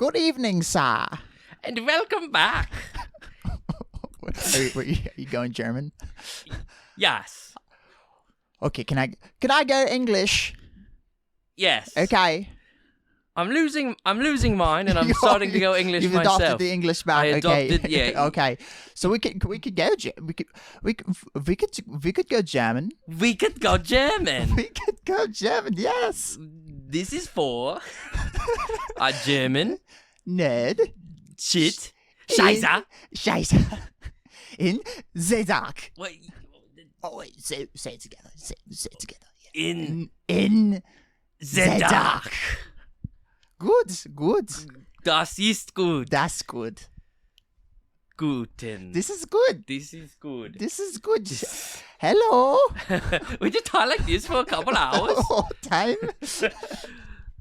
Good evening, sir. And welcome back. Are you going German? Yes. Okay, can I go English? Yes. Okay. I'm losing mine, and I'm starting to go English You've myself. adopted the English back. I adopted, okay. yeah. Okay. So we could go we could go German. We could go German. We could go German. Yes. This is for a German Ned. shit. Scheiße. Scheiße. In the dark. Wait. Oh wait, say it together. Say it together. In the dark. Good. Das ist gut. That's good. Guten. This is good. This is good. This is good. Hello. We just talk like this for a couple hours. Time.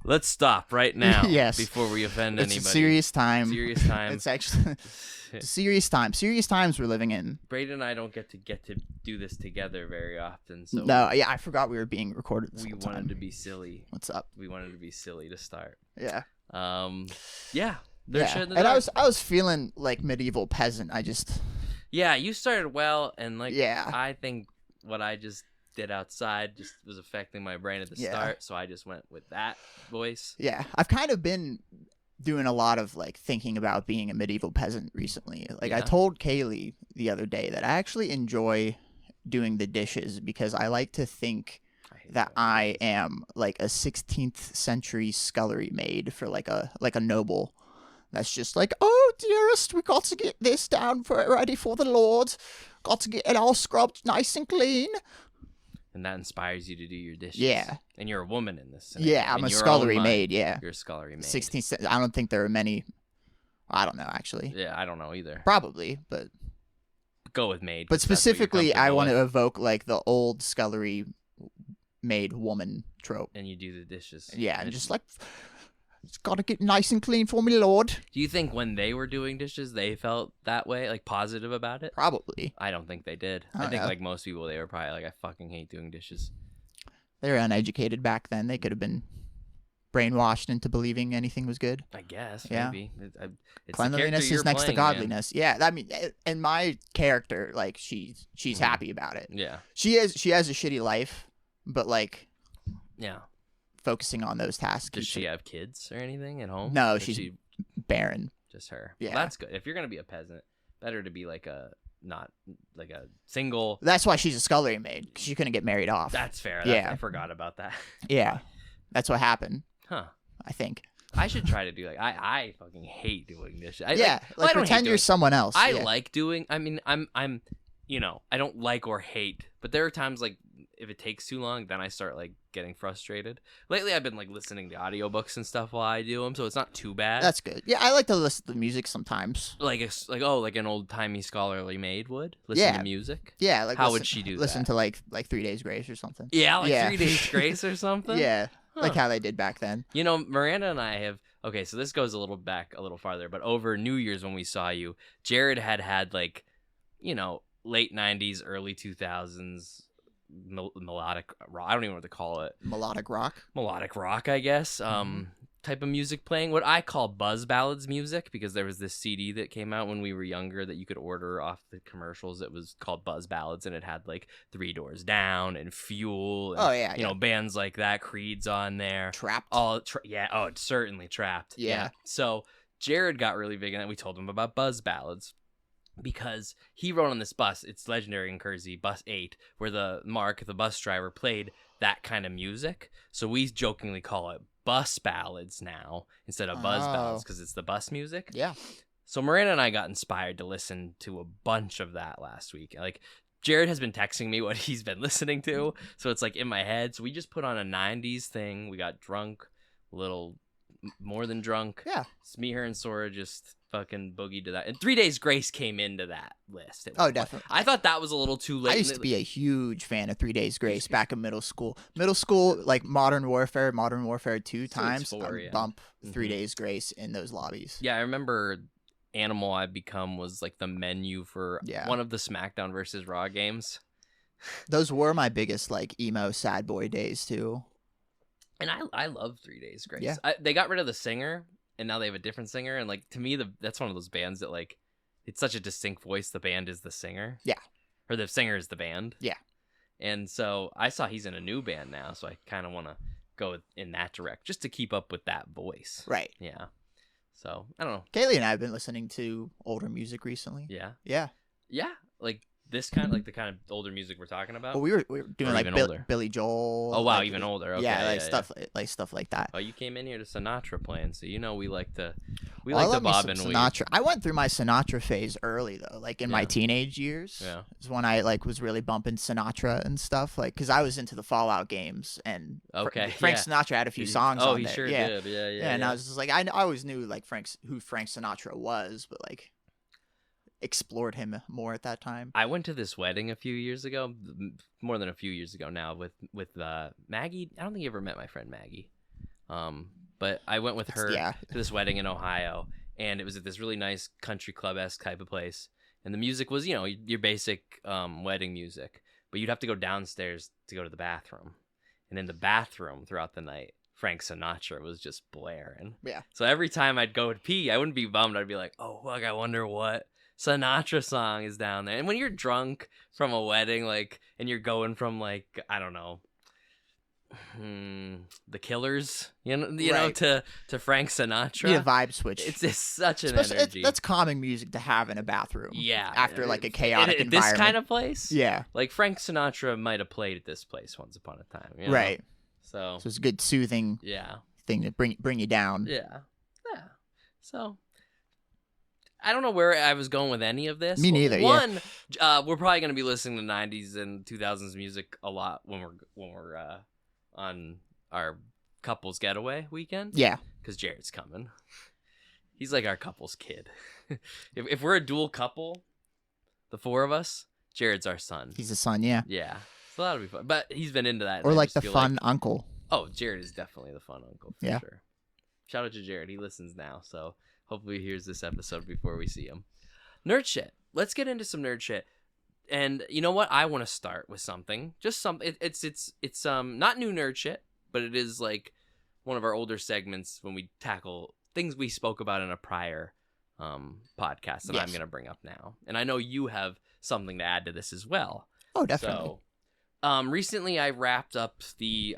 Let's stop right now. Yes. Before we offend It's anybody. a serious time. Serious time. It's actually it's a serious time. Serious times we're living in. Braden and I don't get to do this together very often, so No, yeah, I forgot we were being recorded this we whole wanted time. to be silly. What's up? We wanted to be silly to start. Yeah. Yeah. They're Yeah. shit in the And dark. I was feeling like medieval peasant. Yeah, you started well, and like Yeah. I think what I just did outside just was affecting my brain at the start, so I just went with that voice. Yeah. I've kind of been doing a lot of like thinking about being a medieval peasant recently. Like I Yeah. told Kaylee the other day that I actually enjoy doing the dishes because I like to think hate that I am like a 16th century scullery maid for like a noble. That's just like, oh dearest, we got to get this down ready for the Lord. Got to get it all scrubbed nice and clean. And that inspires you to do your dishes. Yeah. And you're a woman in this scenario. Yeah, I'm In a your scullery own mind, maid. Yeah, You're a scullery maid. 16th. I don't think there are many. I don't know actually. Yeah, I don't know either. Probably, but Go with maid. but 'cause that's what you're specifically, I comfortable want to with, evoke like the old scullery maid woman trope. and you do the dishes. Yeah, and just like, it's got to get nice and clean for me, Lord. Do you think when they were doing dishes, they felt that way, like positive about it? Probably. I don't think they did. I I don't think know. like most people, they were probably like, I fucking hate doing dishes. They were uneducated back then. They could have been brainwashed into believing anything was good. I guess, Yeah. maybe. It's the character Cleanliness is you're next to playing, man. godliness. Yeah, I mean, and my character, like she's happy about it. Yeah. She has a shitty life, but like Yeah. focusing on those tasks. Does keeps she her- have kids or anything at home? No, Is she's she barren. just her. Yeah. Well, that's good. If you're going to be a peasant, better to be like not like a single. That's why she's a scullery maid, 'cause she couldn't get married off. That's fair. Yeah. I forgot about that. Yeah, that's what happened. Huh. I think. I should try to do like I fucking hate doing dishes. I Yeah, well, I don't hate pretend you're doing- someone else. I Yeah. like doing. I mean, I'm I don't like or hate, but there are times like if it takes too long, then I start like getting frustrated. Lately, I've been like listening to audiobooks and stuff while I do them, so it's not too bad. That's good. Yeah, I like to listen to music sometimes. like like an old timey scholarly maid would listen Yeah. to music. Yeah, like How would she do listen that? to like 3 Days Grace or something. Yeah, like Yeah. 3 Days Grace or something. Yeah, like Huh. how they did back then. You know, Miranda and I have. Okay, so this goes a little farther, but over New Year's when we saw you, Jared had like, late 90s, early 2000s melodic rock. I don't even know what to call it. Melodic rock. Melodic rock, I guess. Type of music playing. What I call buzz ballads music, because there was this CD that came out when we were younger that you could order off the commercials. It was called Buzz Ballads, and it had like Three Doors Down and Fuel. And, Oh, yeah, you know, bands like that. Creed's on there. Trapped. It's certainly Trapped. Yeah. So Jared got really big in it. We told him about buzz ballads because he rode on this bus. It's legendary in Kersey, Bus 8, where the bus driver, played that kind of music. So we jokingly call it bus ballads now instead of buzz ballads because it's the bus music. Yeah. So Miranda and I got inspired to listen to a bunch of that last week. Like, Jared has been texting me what he's been listening to, so it's like in my head. So we just put on a 90s thing. We got drunk, a little more than drunk. Yeah. It's me, her, and Sora just fucking boogied to that. And 3 Days Grace came into that list. It was Oh, like- definitely. I thought that was a little too late. I used to be a huge fan of 3 Days Grace back in middle school. Middle school, like Modern Warfare 2 times, four, I would yeah. bump 3 Mhm. Days Grace in those lobbies. Yeah, I remember Animal I've Become was like the menu for Yeah. one of the SmackDown versus Raw games. Those were my biggest like emo sad boy days too. And I love 3 Days Grace. Yeah. They got rid of the singer, and now they have a different singer. And like to me, that's one of those bands that like it's such a distinct voice. The band is the singer. Yeah. Or the singer is the band. Yeah. And so I saw he's in a new band now, so I kind of want to go in that direct just to keep up with that voice. Right. Yeah. So I don't know. Kaylee and I have been listening to older music recently. Yeah. Yeah. Yeah. Like this kind of like the kind of older music we're talking about. Well, we were doing Or like even older. Billy Joel. Oh wow, like, even older. Okay, yeah, like yeah. stuff like that. Oh, you came in here to Sinatra playing, so you know we like to I bob love me and some weave. Sinatra. I went through my Sinatra phase early though, like in my Yeah. teenage years. Yeah. Is when I like was really bumping Sinatra and stuff, like because I was into the Fallout games and Okay, Frank yeah. Sinatra had a few songs Oh, on he there. sure yeah. did. Yeah. Yeah, and I was just like, I always knew like who Frank Sinatra was, but like explored him more at that time. I went to this wedding a few years ago, more than a few years ago now, with Maggie. I don't think you ever met my friend Maggie, but I went with her Yeah. to this wedding in Ohio, and it was at this really nice country club-esque type of place, and the music was, you know, your basic wedding music, but you'd have to go downstairs to go to the bathroom, and in the bathroom throughout the night, Frank Sinatra was just blaring. Yeah. So every time I'd go to pee, I wouldn't be bummed. I'd be like, oh, fuck, I wonder what Sinatra song is down there. And when you're drunk from a wedding, like, and you're going from like, I don't know, the Killers, you know, Right. to Frank Sinatra. Need a vibe switch. It's just such an Especially, energy. that's calming music to have in a bathroom. Yeah. After like a chaotic This environment. kind of place. Yeah. Like Frank Sinatra might have played at this place once upon a time. You know? Right. So So it's a good soothing yeah. thing to bring you down. Yeah. Yeah. So I don't know where I was going with any of this. Me neither. One, we're probably going to be listening to 90s and 2000s music a lot when we're on our couples getaway weekend. Yeah. Because Jared's coming. He's like our couple's kid. if we're a dual couple, the four of us, Jared's our son. He's a son, yeah. Yeah. So that'll be fun. But he's been into that. Or and I like just the feel fun uncle. Oh, Jared is definitely the fun uncle for Yeah. sure. Shout out to Jared. He listens now, so hopefully he hears this episode before we see him. Nerd shit. Let's get into some nerd shit. And you know what? I want to start with something. Just something. It's not new nerd shit, but it is like one of our older segments when we tackle things we spoke about in a prior podcast that I'm Yes. going to bring up now. And I know you have something to add to this as well. Oh, definitely. So, recently I read the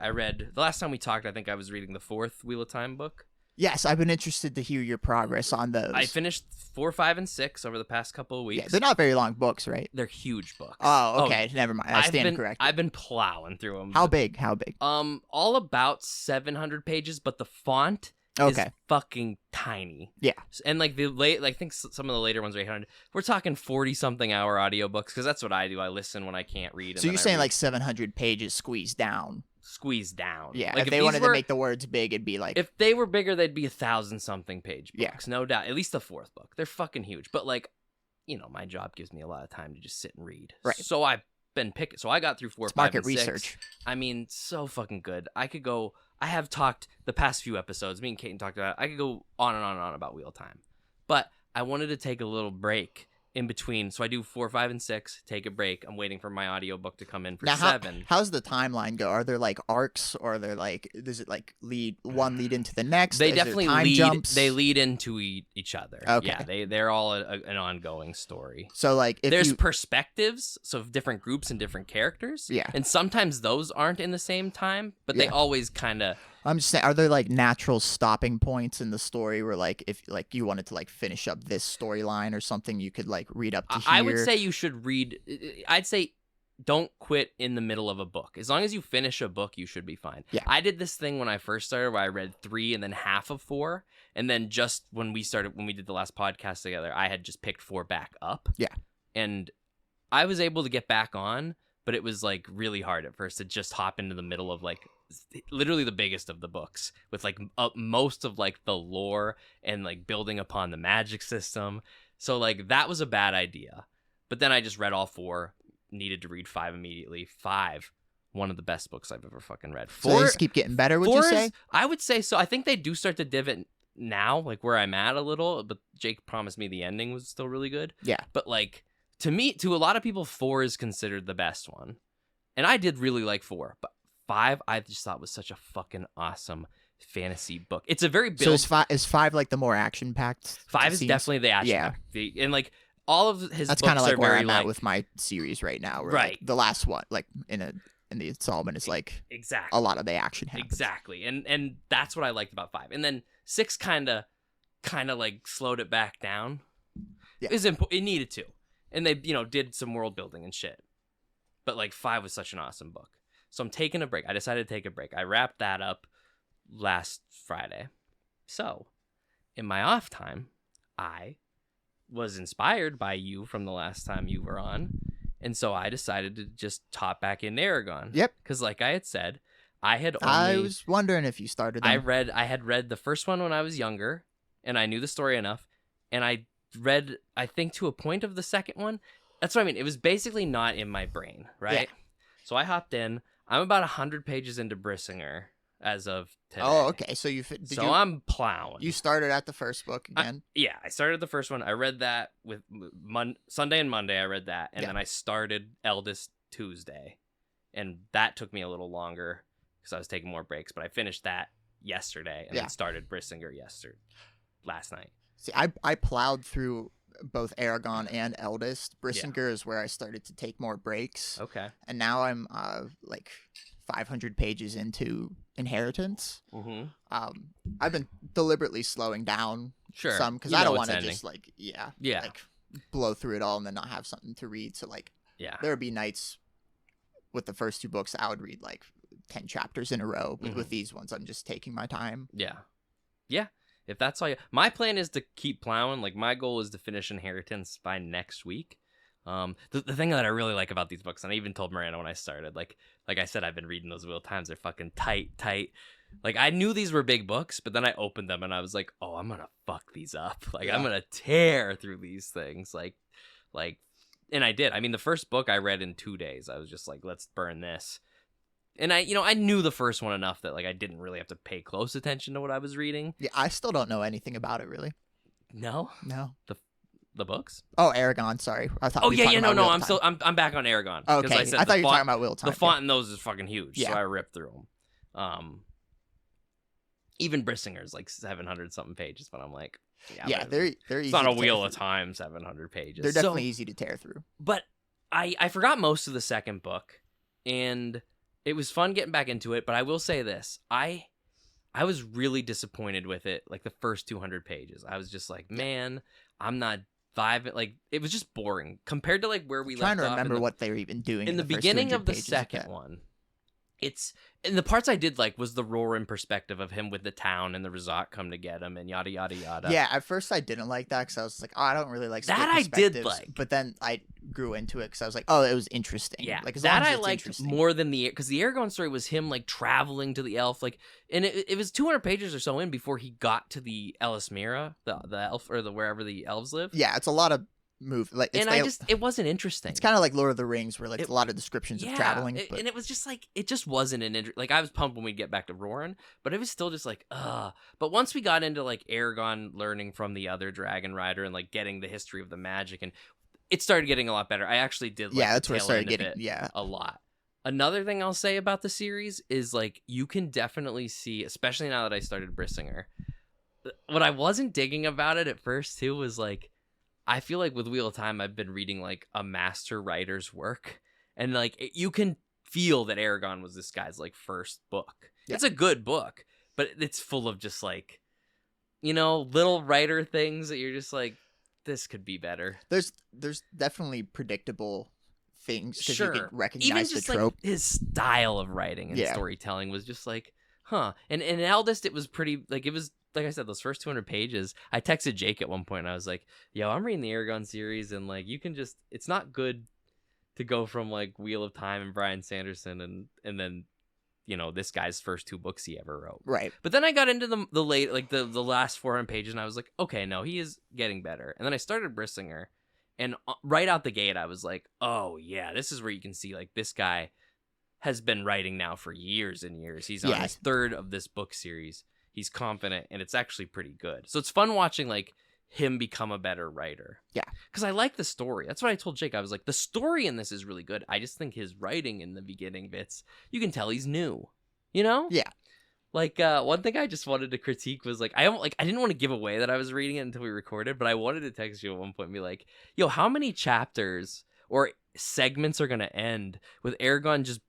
last time we talked, I think I was reading the fourth Wheel of Time book. Yes, I've been interested to hear your progress on those. I finished 4, 5, and 6 over the past couple of weeks. Yeah, they're not very long books, right? They're huge books. Oh, okay. Never mind. I stand corrected. I've been plowing through them. How big? How big? All about 700 pages, but the font is Okay. fucking tiny. Yeah. And like I think some of the later ones are 800. We're talking 40-something hour audiobooks because that's what I do. I listen when I can't read. So you're saying like 700 pages squeezed down? Squeezed down. Yeah. Like if they wanted to make the words big, it'd be like. If they were bigger, they'd be 1,000-something page books. Yeah. No doubt. At least the fourth book. They're fucking huge. But like, you know, my job gives me a lot of time to just sit and read. Right. So I've been picking. So I got through 4, It's 5, market and 6. research. I mean, so fucking good. I have talked the past few episodes. Me and Kaiten talked about it. I could go on and on and on about Wheel of Time. But I wanted to take a little break in between. So I do 4, 5, and 6. Take a break. I'm waiting for my audiobook to come in for Now, 7. how's the timeline go? Are there like arcs, or are there like does it like lead into the next? They Is there definitely time lead. jumps? They lead into each other. Okay. Yeah, they're all an ongoing story. So like if There's you, perspectives, so of different groups and different characters. Yeah. And sometimes those aren't in the same time, but they Yeah. always kind of. I'm just saying, are there like natural stopping points in the story where like if like you wanted to like finish up this storyline or something, you could like read up to here? I would say you should read. I'd say don't quit in the middle of a book. As long as you finish a book, you should be fine. Yeah. I did this thing when I first started where I read 3 and then half of 4. And then just when we did the last podcast together, I had just picked 4 back up. Yeah. And I was able to get back on, but it was like really hard at first to just hop into the middle of like literally the biggest of the books with like most of like the lore and like building upon the magic system. So like that was a bad idea. But then I just read all 4, needed to read 5 immediately. 5, one of the best books I've ever fucking read. 4, So they just keep getting better, would 4 you say? I would say so. I think they do start to divot now, like where I'm at a little, but Jake promised me the ending was still really good. Yeah. But like to a lot of people, 4 is considered the best one. And I did really like 4, but 5 I just thought was such a fucking awesome fantasy book. It's a very build. So is 5 like the more action packed? 5 is definitely the action. Yeah. And like all of his that's books kind of like are where very I'm at with my series right now. Where, right. Like, the last one, like in the installment, is like exactly a lot of the action happens. Exactly. And that's what I liked about 5. And then 6 kind of like slowed it back down. Yeah. It needed to. And they, did some world building and shit. But like 5 was such an awesome book. So I'm taking a break. I decided to take a break. I wrapped that up last Friday. So in my off time, I was inspired by you from the last time you were on. And so I decided to just top back in Eragon. Yep. Because like I had said, I was wondering if you started them. I had read the first one when I was younger, and I knew the story enough. And I read, I think, to a point of the second one. That's what I mean. It was basically not in my brain, right? Yeah. So I hopped in. I'm about 100 pages into Brissinger as of today. Oh, okay. So I'm plowing. You started at the first book again? Yeah, I started the first one. I read that with Sunday and Monday. I read that, and then I started Eldest Tuesday, and that took me a little longer because I was taking more breaks. But I finished that yesterday, and then started Brissinger last night. See, I plowed through both Eragon and Eldest. Brissinger is where I started to take more breaks. Okay. And now I'm like 500 pages into Inheritance. Mm-hmm. I've been deliberately slowing down some because I don't want to just like blow through it all and then not have something to read. So like there would be nights with the first 2 books I would read like 10 chapters in a row, but with these ones I'm just taking my time. Yeah. If that's all my plan is to keep plowing. Like my goal is to finish Inheritance by next week. The thing that I really like about these books, and I even told Miranda when I started, like I said, I've been reading those Wheel Times. They're fucking tight. Like I knew these were big books, but then I opened them and I was like, oh, I'm gonna fuck these up. Like I'm gonna tear through these things. Like, and I did. I mean, the first book I read in 2 days. I was just like, let's burn this. And I knew the first one enough that like I didn't really have to pay close attention to what I was reading. Yeah, I still don't know anything about it really. No. The books? Oh, Eragon. Sorry, I thought. No. I'm back on Eragon. Okay, I thought you were talking about Wheel Time. The font in those is fucking huge, so I ripped through them. Even Brissinger's like 700 something pages, but I'm like, they're easy. It's not a Wheel of Time 700 pages. They're definitely easy to tear through. But I forgot most of the second book, and it was fun getting back into it. But I will say this, I was really disappointed with it. Like the first 200 pages, I was just like, man, I'm not vibing. Like it was just boring compared to like where we left off. Trying to remember what they were even doing in the beginning of the second one. And the parts I did like was the Roarin perspective of him with the town and the resort come to get him and yada yada yada. Yeah, at first I didn't like that because I was like, oh, I don't really like that. I did like, but then I grew into it because I was like, oh, it was interesting. Yeah, like as that long as I liked more than because the Eragon story was him like traveling to the elf, like, and it was 200 pages or so in before he got to the Elismira, the elf or the wherever the elves live. Yeah, it's a lot of like, it wasn't interesting. It's kind of like Lord of the Rings, where like a lot of descriptions of traveling, and it was just like it just wasn't like I was pumped when we get back to Roarin, but it was still just like But once we got into like Eragon learning from the other dragon rider and like getting the history of the magic, and it started getting a lot better. I actually did like that's where I started getting a lot. Another thing I'll say about the series is like you can definitely see, especially now that I started Brissinger, what I wasn't digging about it at first too was like, I feel like with Wheel of Time, I've been reading like a master writer's work, and like you can feel that Eragon was this guy's like first book. Yeah. It's a good book, but it's full of just like, little writer things that you're just like, this could be better. There's definitely predictable things because you can recognize even just the trope. Like his style of writing and storytelling was just like, huh. And in Eldest, it was pretty like it was. Like I said, those first 200 pages, I texted Jake at one point and I was like, yo, I'm reading the Eragon series and like you can just, it's not good to go from like Wheel of Time and Bryan Sanderson and then, this guy's first 2 books he ever wrote. Right. But then I got into the late, like the last 400 pages and I was like, okay, no, he is getting better. And then I started Brissinger and right out the gate, I was like, oh yeah, this is where you can see like this guy has been writing now for years and years. He's on his 3rd of this book series. He's confident, and it's actually pretty good. So it's fun watching, like, him become a better writer. Yeah. Because I like the story. That's what I told Jake. I was like, the story in this is really good. I just think his writing in the beginning bits, you can tell he's new. Yeah. Like one thing I just wanted to critique was like I didn't want to give away that I was reading it until we recorded, but I wanted to text you at one point and be like, "Yo, how many chapters or segments are gonna end with Eragon just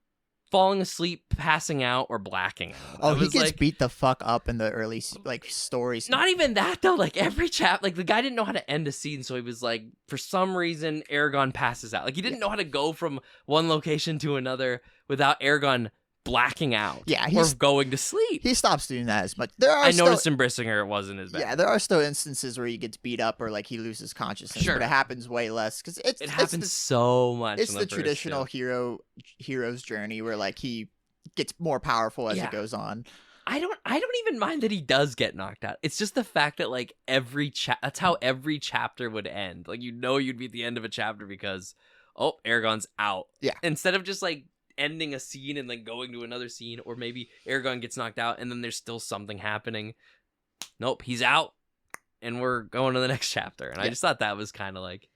falling asleep, passing out, or blacking out?" Oh, I he was gets like, beat the fuck up in the early like stories. not even that though. Like every like the guy didn't know how to end a scene, so he was like, for some reason, Eragon passes out. Like he didn't know how to go from one location to another without Eragon blacking out. Yeah, or going to sleep. He stops doing that as much. There are I noticed in Brissinger it wasn't as bad. Yeah, there are still instances where he gets beat up or like he loses consciousness, Sure. but it happens way less because it happens so much. It's in the traditional hero's journey where like he gets more powerful as it goes on. I don't even mind that he does get knocked out. It's just the fact that like that's how every chapter would end. Like you'd be at the end of a chapter because Eragon's out. Yeah. Instead of just like ending a scene and then going to another scene, or maybe Eragon gets knocked out and then there's still something happening. Nope, he's out and we're going to the next chapter. And I just thought that was kind of like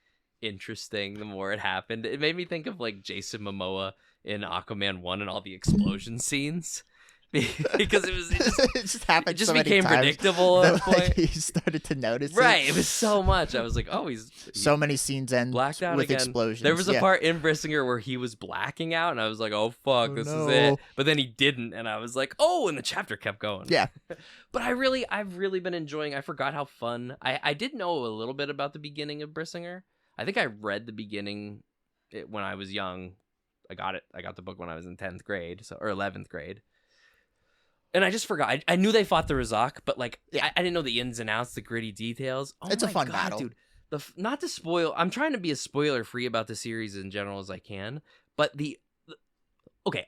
interesting the more it happened. It made me think of like Jason Momoa in Aquaman 1 and all the explosion scenes. Because it just happened. It just so many became times predictable at a point. Like, he started to notice. Right, it was so much. I was like, he's so many scenes end blacked out with again. explosions. There was a part in Brissinger where he was blacking out, and I was like, oh fuck, this is it. But then he didn't, and I was like, and the chapter kept going. Yeah. But I've really been enjoying. I forgot how fun. I did know a little bit about the beginning of Brissinger. I think I read the beginning when I was young. I got the book when I was in 10th grade, or 11th grade. And I just forgot. I knew they fought the Razak, but like I didn't know the ins and outs, the gritty details. It's a fun battle, dude. Not to spoil. I'm trying to be as spoiler free about the series in general as I can. But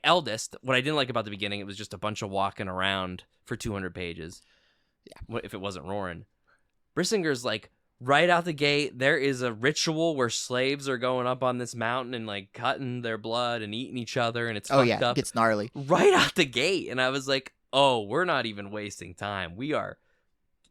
Eldest. What I didn't like about the beginning, it was just a bunch of walking around for 200 pages. Yeah. If it wasn't roaring, Brissinger's like right out the gate. There is a ritual where slaves are going up on this mountain and like cutting their blood and eating each other, and it's fucked up. It gets gnarly Right out the gate, and I was like, we're not even wasting time. We are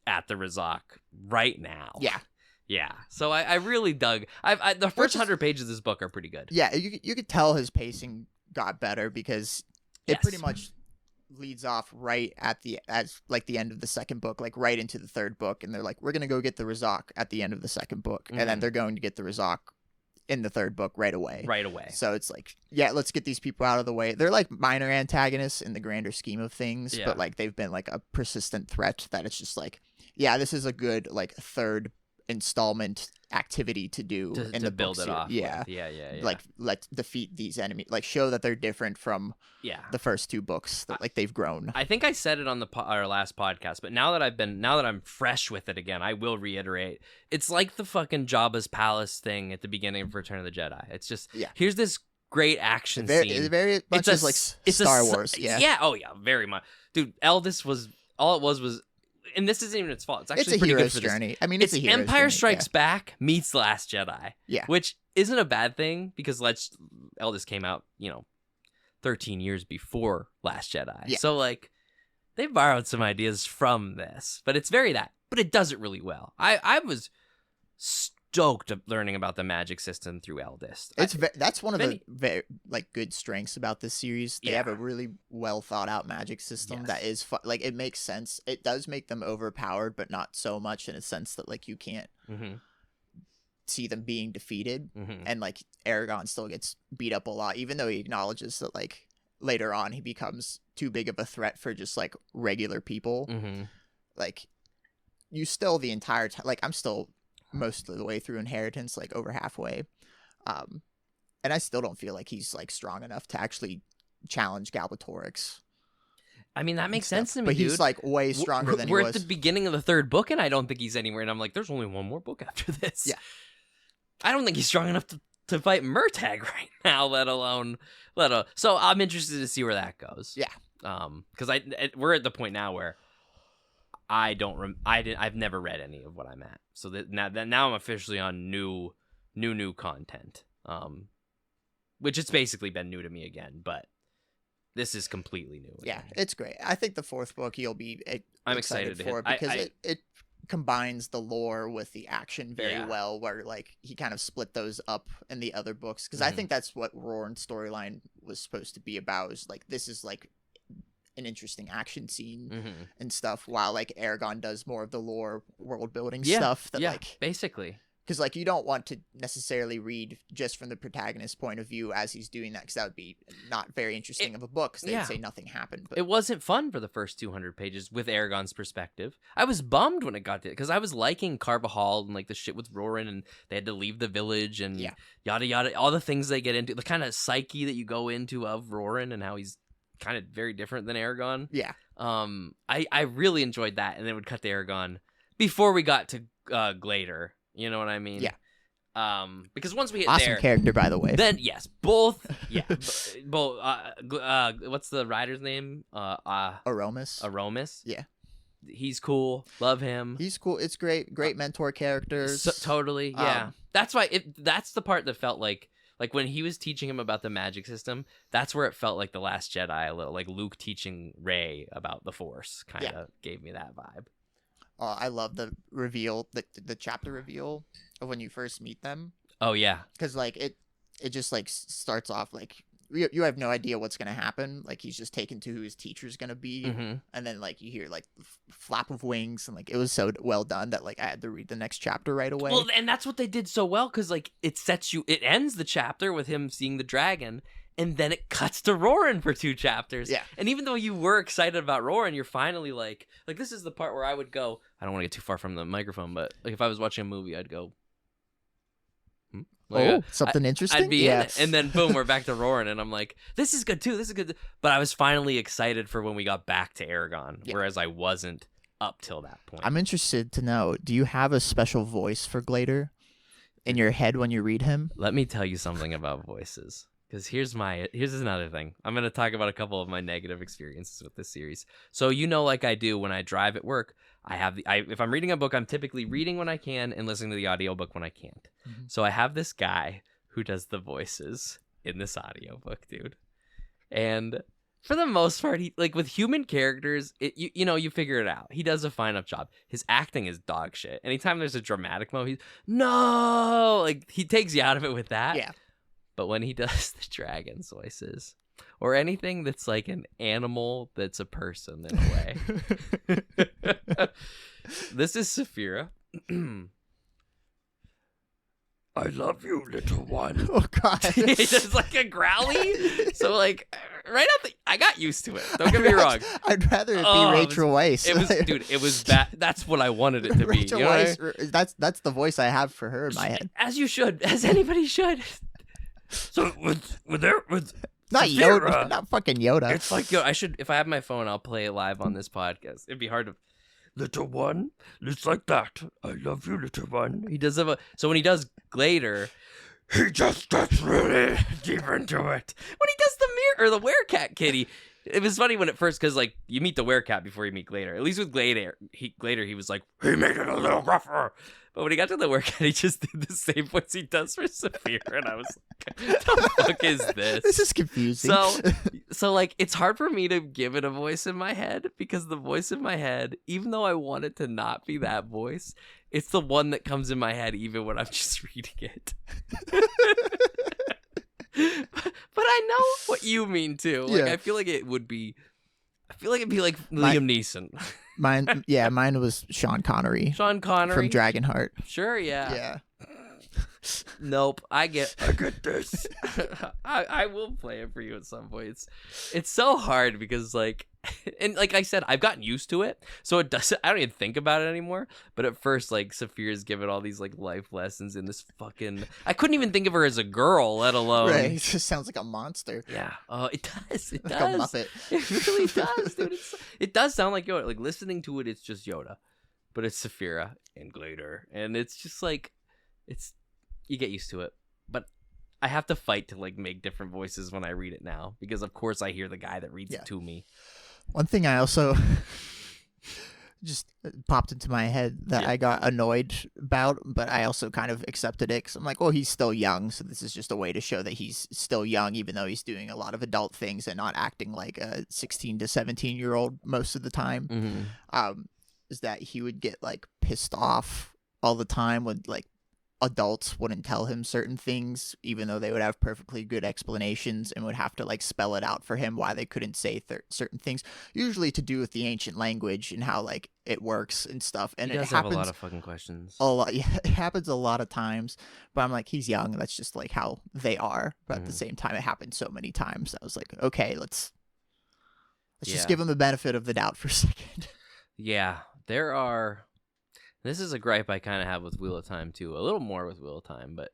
at the Razak right now. Yeah. Yeah. So I really dug. The first 100 pages of this book are pretty good. Yeah, you could tell his pacing got better because it pretty much leads off right at the end of the second book, like right into the third book, and they're like, we're gonna go get the Razak at the end of the second book, and then they're going to get the Razak in the third book right away. So it's like, let's get these people out of the way. They're like minor antagonists in the grander scheme of things, but like they've been like a persistent threat that it's just like, this is a good like third installment activity to do in the build it off. Yeah. Like let's defeat these enemies, like show that they're different from the first two books, that like they've grown. I think I said it on our last podcast, but now that I'm fresh with it again, I will reiterate. It's like the fucking Jabba's palace thing at the beginning of Return of the Jedi. It's just here's this great action scene. It's very much like Star Wars. Yeah. Oh yeah, very much, dude. Eldest was all it was. And this isn't even its fault. It's actually pretty good for journey. This. I mean, it's a hero's Empire journey, Strikes Back meets Last Jedi. Yeah. Which isn't a bad thing because Eldest came out, 13 years before Last Jedi. Yeah. So like they borrowed some ideas from this, but it's but it does it really well. I was stoked learning about the magic system through Eldest. That's one of the very like good strengths about this series. They have a really well thought out magic system that is like it makes sense. It does make them overpowered, but not so much in a sense that like you can't see them being defeated. And like Eragon still gets beat up a lot, even though he acknowledges that like later on he becomes too big of a threat for just like regular people. Like you still the entire time, like I'm still most of the way through Inheritance, like over halfway, and I still don't feel like he's like strong enough to actually challenge Galbatorix. I mean, that makes sense to me, but dude. He's like way stronger than he was. We're at the beginning of the third book, and I don't think he's anywhere. And I'm like, there's only one more book after this. Yeah, I don't think he's strong enough to fight Murtagh right now, let alone. So I'm interested to see where that goes. Yeah, because we're at the point now where I've never read any of what I'm at. So now I'm officially on new content. Which it's basically been new to me again, but this is completely new. Yeah, it's great. I think the fourth book I'm excited for it because it combines the lore with the action very well, where like he kind of split those up in the other books, because I think that's what Roran's storyline was supposed to be about, is like this is like an interesting action scene Mm-hmm. and stuff, while like Eragon does more of the lore world building Yeah, stuff that yeah, like basically. because like you don't want to necessarily read just from the protagonist's point of view as he's doing that, because that would be not very interesting of a book, because they'd yeah. say nothing happened. But It wasn't fun for the first 200 pages with Aragon's perspective. I was bummed when it got to it because I was liking Carvajal and like the shit with Roran, and they had to leave the village and Yeah. yada yada, all the things they get into, the kind of psyche that you go into of Roran and how he's kind of very different than Eragon. yeah, I really enjoyed that, and then it would cut to Eragon before we got to Glader. You know what I mean? Yeah. Because once we hit awesome there, character, by the way. then yes, both. Yeah, both. What's the rider's name? Aromas. Aromas. Yeah. He's cool. Love him. He's cool. It's great mentor characters. Totally. Yeah. That's why that's the part that felt like when he was teaching him about the magic system, that's where it felt like The Last Jedi a little, like Luke teaching Rey about the Force kind of gave me that vibe. I love the reveal, the chapter reveal of when you first meet them. Oh yeah. Because like it just like starts off like you have no idea what's gonna happen. Like he's just taken to who his teacher's gonna be, and then like you hear like flap of wings, and like it was so well done that like I had to read the next chapter right away. Well, and that's what they did so well, because like it ends the chapter with him seeing the dragon, and then it cuts to Roran for 2 chapters. Yeah. And even though you were excited about Roran, you're finally like this is the part where I would go, I don't want to get too far from the microphone, but like if I was watching a movie, I'd go, like, something interesting. I'd be in it. And then boom, we're back to Roran, and I'm like, this is good too. This is good. But I was finally excited for when we got back to Eragon, whereas I wasn't up till that point. I'm interested to know, do you have a special voice for Glader in your head when you read him? Let me tell you something about voices. Because here's another thing. I'm going to talk about a couple of my negative experiences with this series. So like I do when I drive at work, if I'm reading a book, I'm typically reading when I can and listening to the audiobook when I can't. Mm-hmm. So I have this guy who does the voices in this audiobook, dude. And for the most part, he, like with human characters, you figure it out. He does a fine enough job. His acting is dog shit. Anytime there's a dramatic moment, he takes you out of it with that. Yeah. But when he does the dragon's voices, or anything that's like an animal that's a person in a way. This is Saphira. I love you, little one. Oh, God. It's like a growly. So, like, right out I got used to it. Don't get me wrong. I'd rather it be Rachel Weisz. It was bad. That's what I wanted it to be. Rachel Weisz, that's the voice I have for her in my head. As you should. As anybody should. So, with not Saphira, Yoda, not fucking Yoda. It's like, if I have my phone, I'll play it live on this podcast. It'd be hard to... Little one, it's like that. I love you, little one. He does have so when he does Glader, he just gets really deep into it. When he does the mirror or the werecat kitty, it was funny when at first, because like you meet the werecat before you meet Glader. At least with Glader, he was like, he made it a little rougher. But when he got to the werecat, he just did the same voice he does for Saphira, and I was like, "What the fuck is this? This is confusing." So like, it's hard for me to give it a voice in my head, because the voice in my head, even though I want it to not be that voice, it's the one that comes in my head even when I'm just reading it. But I know what you mean too. Like, I feel like it'd be like Liam Neeson. Mine was Sean Connery. Sean Connery from Dragonheart. Sure, yeah. Yeah. Nope, I get this. I will play it for you at some point. It's so hard because like, and like I said, I've gotten used to it, so it doesn't. I don't even think about it anymore. But at first, like Saphira's given all these like life lessons in this fucking. I couldn't even think of her as a girl, let alone. Right, it just sounds like a monster. Yeah. It does. It like does. a Muppet. It really does, dude. It does sound like Yoda. Like listening to it, it's just Yoda, but it's Saphira and Glader, and it's just like, you get used to it. But I have to fight to like make different voices when I read it now, because of course I hear the guy that reads it to me. One thing I also just popped into my head that I got annoyed about, but I also kind of accepted it, because I'm like, well, he's still young, so this is just a way to show that he's still young, even though he's doing a lot of adult things and not acting like a 16 to 17-year-old most of the time. Mm-hmm. Is that he would get like pissed off all the time when like adults wouldn't tell him certain things, even though they would have perfectly good explanations and would have to like spell it out for him why they couldn't say certain things, usually to do with the ancient language and how like it works and stuff. And He it does have happens a lot of fucking questions. a lot. Yeah, it happens a lot of times, but I'm like, he's young. That's just like how they are. But at the same time, it happened so many times. I was like, okay, let's just give him the benefit of the doubt for a second. Yeah, there are. This is a gripe I kind of have with Wheel of Time too. A little more with Wheel of Time, but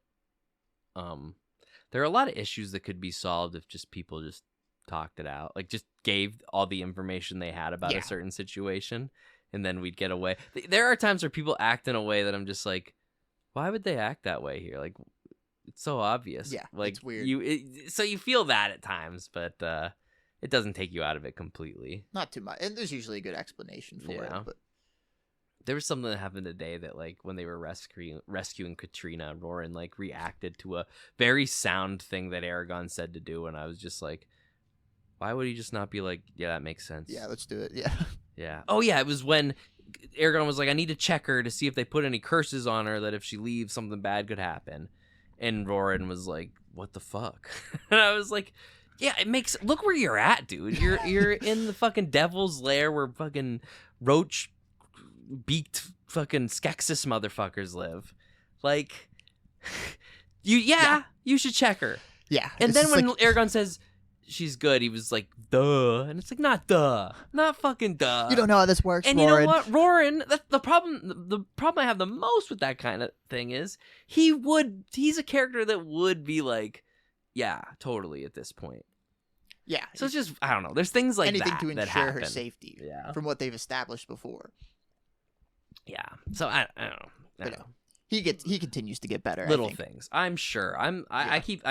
there are a lot of issues that could be solved if just people just talked it out, like just gave all the information they had about a certain situation, and then we'd get away. There are times where people act in a way that I'm just like, why would they act that way here? Like, it's so obvious. Yeah, like it's weird. So you feel that at times, but it doesn't take you out of it completely. Not too much, and there's usually a good explanation for it. But there was something that happened today that, like, when they were rescuing Katrina, Roran like reacted to a very sound thing that Eragon said to do, and I was just like, why would he just not be like, yeah, that makes sense? Yeah, let's do it. Yeah. Yeah. Oh yeah, it was when Eragon was like, I need to check her to see if they put any curses on her that if she leaves, something bad could happen. And Roran was like, what the fuck? And I was like, yeah, it makes. Look where you're at, dude. You're in the fucking devil's lair where fucking roach beaked fucking Skeksis motherfuckers live. Like, you should check her. Yeah. And then when Eragon says she's good, he was like, duh. And it's like, not duh. Not fucking duh. You don't know how this works, and Roran. You know what? Roran, the problem I have the most with that kind of thing is he's a character that would be like, yeah, totally at this point. Yeah. So it's just, I don't know. There's things like anything that to ensure that happen. her safety. Yeah. From what they've established before. Yeah. So I don't know. He continues to get better. Little things, I'm sure. I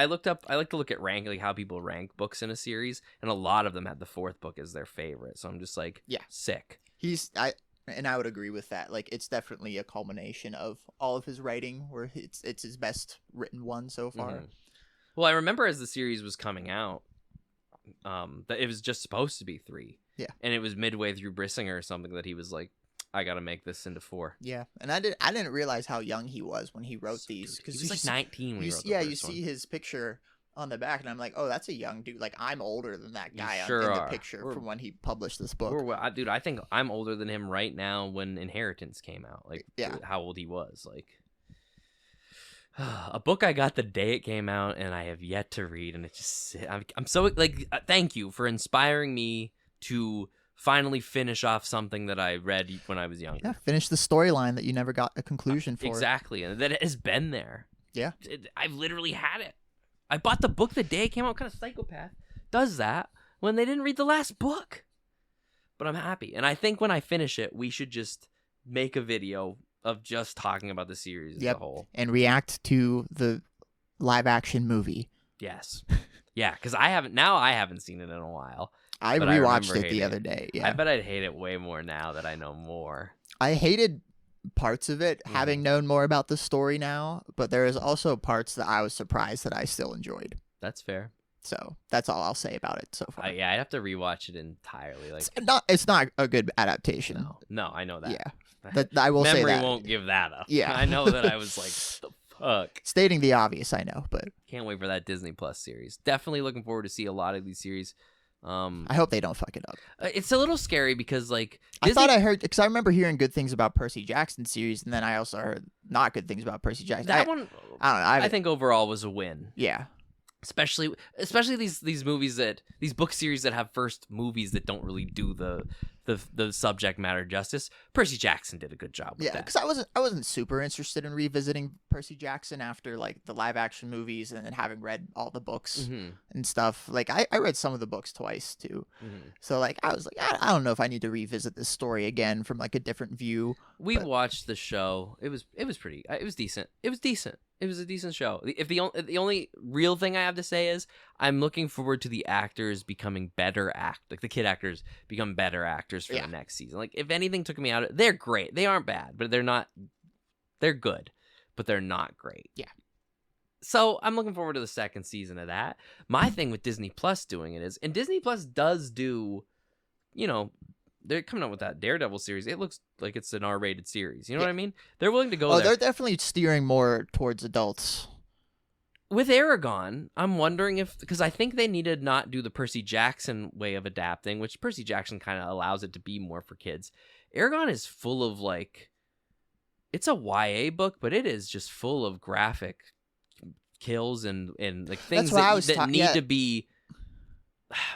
like to look at rank, like how people rank books in a series, and a lot of them had the fourth book as their favorite. So I'm just like, yeah, sick. And I would agree with that. Like, it's definitely a culmination of all of his writing, where it's his best written one so far. Mm-hmm. Well, I remember as the series was coming out, that it was just supposed to be 3. Yeah, and it was midway through Brissinger or something that he was like, I gotta make this into 4. Yeah, and I didn't realize how young he was when he wrote these, because he was like 19 when he wrote the you see his picture on the back, and I'm like, oh, that's a young dude. Like, I'm older than that guy in the picture from when he published this book. Dude, I think I'm older than him right now when Inheritance came out. Like, how old he was. Like, a book I got the day it came out, and I have yet to read, and it's just, I'm so, like, thank you for inspiring me to finally finish off something that I read when I was younger. Yeah, finish the storyline that you never got a conclusion for. Exactly, and that it has been there. Yeah. I've literally had it. I bought the book the day it came out. What kind of psychopath does that when they didn't read the last book? But I'm happy, and I think when I finish it, we should just make a video of just talking about the series as a whole. And react to the live-action movie. Yes. Yeah, because I haven't seen it in a while. I rewatched it the other day. Yeah. I bet I'd hate it way more now that I know more. I hated parts of it, having known more about the story now, but there is also parts that I was surprised that I still enjoyed. That's fair. So that's all I'll say about it so far. Yeah, I'd have to rewatch it entirely. Like, it's not a good adaptation. No, I know that. Yeah, I will say that. Memory won't give that up. Yeah, I know that. I was like, the fuck. Stating the obvious, I know, but can't wait for that Disney Plus series. Definitely looking forward to see a lot of these series. I hope they don't fuck it up. It's a little scary because, like, I thought I heard, because I remember hearing good things about Percy Jackson series, and then I also heard not good things about Percy Jackson. That one, I don't know. I think overall was a win. Yeah. Especially these movies these book series that have first movies that don't really do the subject matter justice. Percy Jackson did a good job with that. Yeah, because I wasn't super interested in revisiting Percy Jackson after like the live action movies and then having read all the books and stuff. Like I read some of the books twice too, so like I was like I don't know if I need to revisit this story again from like a different view. We watched the show. It was pretty. It was decent. It was decent. It was a decent show. If the only real thing I have to say is I'm looking forward to the actors becoming better like the kid actors become better actors for the next season. Like, if anything took me out of it, they're great. They aren't bad, but they're good, but they're not great. Yeah. So I'm looking forward to the second season of that. My thing with Disney Plus doing it is, and Disney Plus does do, they're coming out with that Daredevil series. It looks like it's an R-rated series. You know what I mean? They're willing to go there. They're definitely steering more towards adults. With Eragon, I'm wondering if, because I think they need to not do the Percy Jackson way of adapting, which Percy Jackson kind of allows it to be more for kids. Eragon is full of like, it's a YA book, but it is just full of graphic kills and like things that need to be.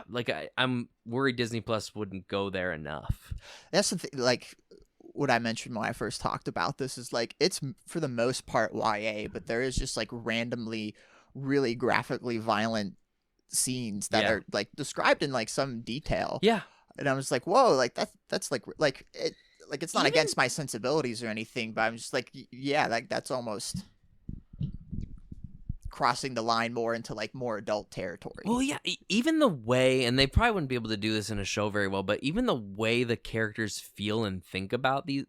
Like I'm worried Disney Plus wouldn't go there enough. That's the thing. Like what I mentioned when I first talked about this is like it's for the most part YA, but there is just like randomly really graphically violent scenes that are like described in like some detail. Yeah, and I was like, whoa, like that's like it. Like it's not against my sensibilities or anything, but I'm just like, yeah, like that's almost crossing the line more into like more adult territory. Well, yeah, even the way, and they probably wouldn't be able to do this in a show very well, but even the way the characters feel and think about the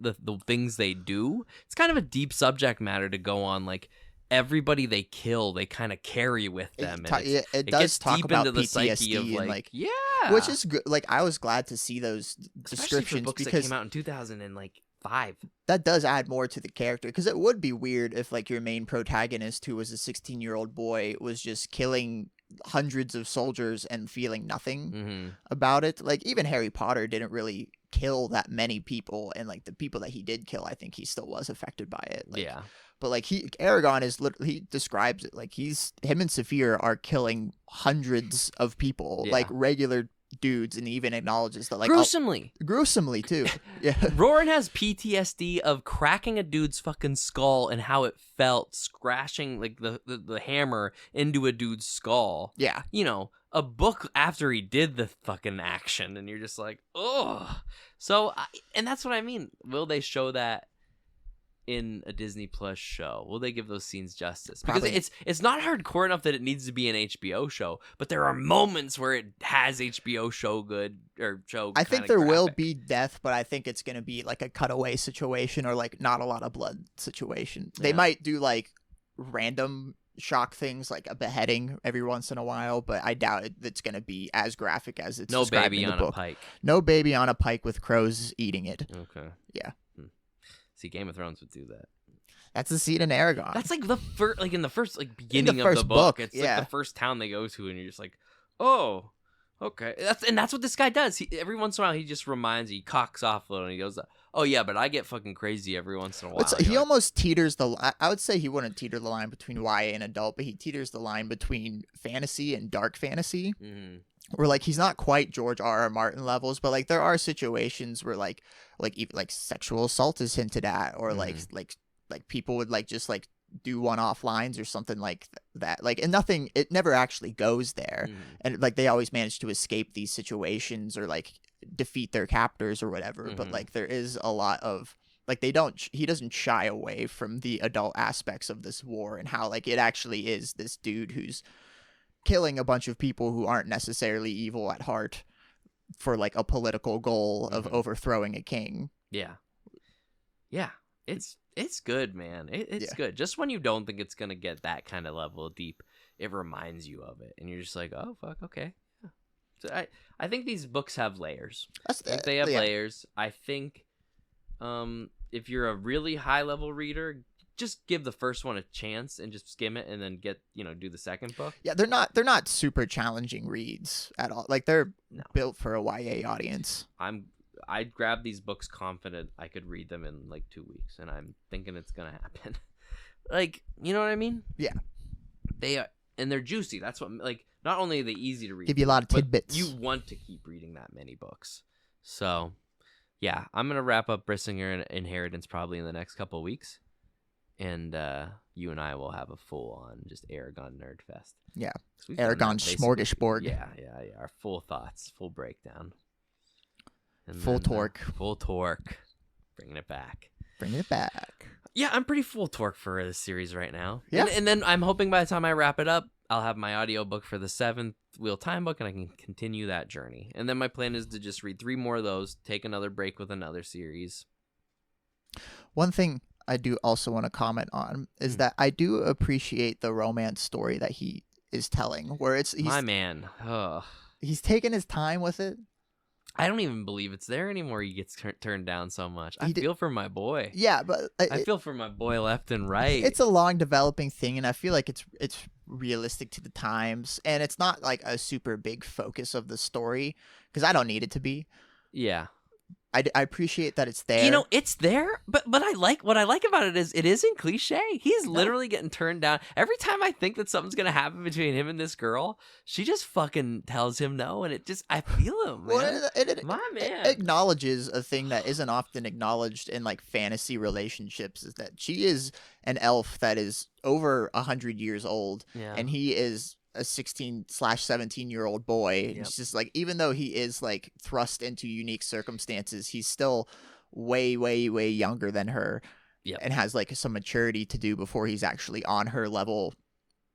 things they do, it's kind of a deep subject matter to go on. Like everybody they kill, they kind of carry with them. It does gets talk deep about into the PTSD psyche of and yeah, which is good. Like I was glad to see those especially descriptions for books because that came out in 2005. That does add more to the character, because it would be weird if like your main protagonist, who was a 16-year-old boy, was just killing hundreds of soldiers and feeling nothing about it. Like even Harry Potter didn't really kill that many people, and like the people that he did kill, I think he still was affected by it. Like, yeah. But like Eragon is literally, he describes it like him and Saphir are killing hundreds of people, like regular dudes, and even acknowledges that like gruesomely too. Yeah. Roran has PTSD of cracking a dude's fucking skull and how it felt scratching like the hammer into a dude's skull. Yeah. You know, a book after he did the fucking action, and you're just like, ugh. So, and that's what I mean. Will they show that in a Disney Plus show? Will they give those scenes justice? Because it's not hardcore enough that it needs to be an HBO show, but there are moments where it has HBO show good or show. I think there will be death, but I think it's going to be like a cutaway situation or like not a lot of blood situation. They might do like random shock things like a beheading every once in a while, but I doubt it's going to be as graphic as it's described in the book. No baby on a pike. No baby on a pike with crows eating it. Okay. Yeah. See, Game of Thrones would do that. That's the scene in Eragon. That's like the first, like in the first, like beginning of the book. It's like the first town they go to, and you're just like, oh, okay. That's what this guy does. Every once in a while, he just reminds you, he cocks off a little, and he goes, oh yeah, but I get fucking crazy every once in a while. He almost teeters I would say he wouldn't teeter the line between YA and adult, but he teeters the line between fantasy and dark fantasy. Mm-hmm. Where like he's not quite George R.R. Martin levels, but like there are situations where like even like sexual assault is hinted at, or like people would like just like do one-off lines or something like that. Like, and it never actually goes there, and like they always manage to escape these situations or like defeat their captors or whatever. But like there is a lot of like he doesn't shy away from the adult aspects of this war and how like it actually is this dude who's killing a bunch of people who aren't necessarily evil at heart for like a political goal of overthrowing a king. Yeah. It's good, man. It's good. Just when you don't think it's gonna get that kind of level of deep, it reminds you of it, and you're just like, oh fuck, okay. Yeah. So I think these books have layers. They have layers. I think if you're a really high level reader, just give the first one a chance and just skim it, and then do the second book. Yeah, they're not super challenging reads at all. Like they're built for a YA audience. I'd grab these books confident I could read them in like 2 weeks, and I'm thinking it's gonna happen. Like, you know what I mean? Yeah. They are, and they're juicy. That's what, like, not only are they easy to read, give you a lot of tidbits. You want to keep reading that many books. So, yeah, I'm gonna wrap up Brissinger Inheritance probably in the next couple of weeks. And you and I will have a full-on just Eragon nerd fest. Yeah, Eragon smorgasbord. Yeah. Our full thoughts, full breakdown. And full torque. Full torque. Bringing it back. Yeah, I'm pretty full torque for this series right now. Yeah. And then I'm hoping by the time I wrap it up, I'll have my audiobook for the 7th Wheel Time book, and I can continue that journey. And then my plan is to just read 3 more of those, take another break with another series. One thing I do also want to comment on is that I do appreciate the romance story that he is telling, where he's my man. Ugh. He's taking his time with it. I don't even believe it's there anymore. He gets turned down so much. I He did- feel for my boy. Yeah, but I feel for my boy left and right. it's a long developing thing, and I feel like it's realistic to the times, and it's not like a super big focus of the story because I don't need it to be. Yeah. I appreciate that it's there. You know, it's there, but I like what I like about it is it isn't cliche. He's literally getting turned down. Every time I think that something's gonna happen between him and this girl, she just fucking tells him no, and I feel him, man. Well, My man. it acknowledges a thing that isn't often acknowledged in like fantasy relationships is that she is an elf that is over 100 years old, Yeah. and he is a 16/17-year-old boy. Yep. It's just like, even though he is like thrust into unique circumstances, he's still way, way, way younger than her. Yep. And has like some maturity to do before he's actually on her level,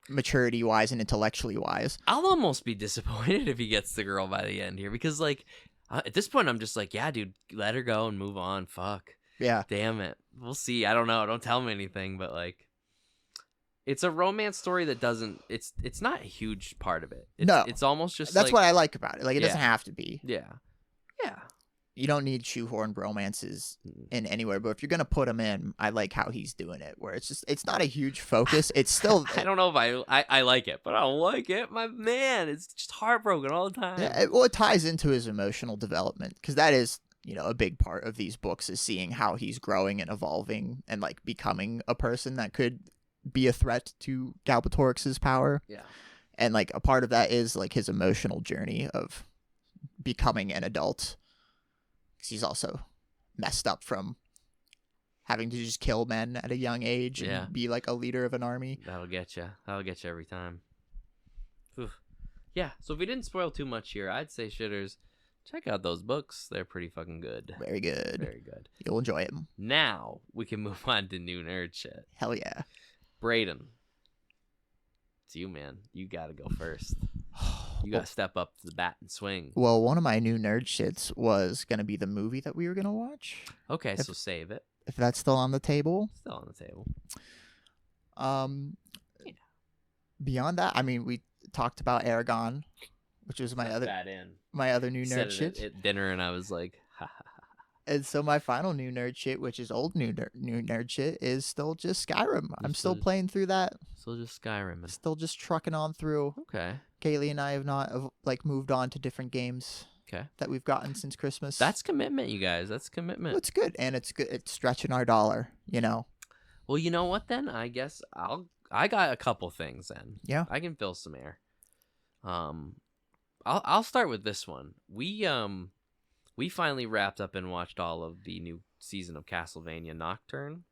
maturity wise and intellectually wise. I'll almost be disappointed if he gets the girl by the end here because, like, at this point, I'm just like, yeah, dude, let her go and move on. Fuck. Yeah. Damn it. We'll see. I don't know. Don't tell me anything, but like, it's a romance story that doesn't. It's not a huge part of it. No. It's almost just. That's like, what I like about it. Like, it Yeah. doesn't have to be. Yeah. Yeah. You don't need shoehorned romances in anywhere, but if you're gonna put them in, I like how he's doing it. Where it's not a huge focus. It's still. I don't know if I like it, but I don't like it. My man, it's just heartbroken all the time. Yeah, well, it ties into his emotional development because that is, a big part of these books is seeing how he's growing and evolving and like becoming a person that could be a threat to Galbatorix's power. Yeah. And like a part of that is like his emotional journey of becoming an adult. Because he's also messed up from having to just kill men at a young age and Yeah. be like a leader of an army. That'll get you. That'll get you every time. Oof. Yeah. So if we didn't spoil too much here, I'd say shitters, check out those books. They're pretty fucking good. Very good. Very good. You'll enjoy it. Now we can move on to new nerd shit. Hell yeah. Braden, it's you, man. You gotta go first. You gotta step up to the bat and swing. Well, one of my new nerd shits was going to be the movie that we were going to watch. Okay, so save it. If that's still on the table. Still on the table. Yeah. Beyond that, I mean, we talked about Eragon, which was my Put other that in. new Said nerd it shit. at dinner, and I was like, ha ha ha. And so my final new nerd shit, which is old new nerd shit, is still just Skyrim. I'm still playing through that. So just Skyrim. Still just trucking on through. Okay. Kaylee and I have not like moved on to different games Okay. that we've gotten since Christmas. That's commitment, you guys. That's commitment. Well, it's good, and it's good. It's stretching our dollar, Well, you know what then? I guess I got a couple things then. Yeah. I can fill some air. I'll start with this one. We finally wrapped up and watched all of the new season of Castlevania Nocturne.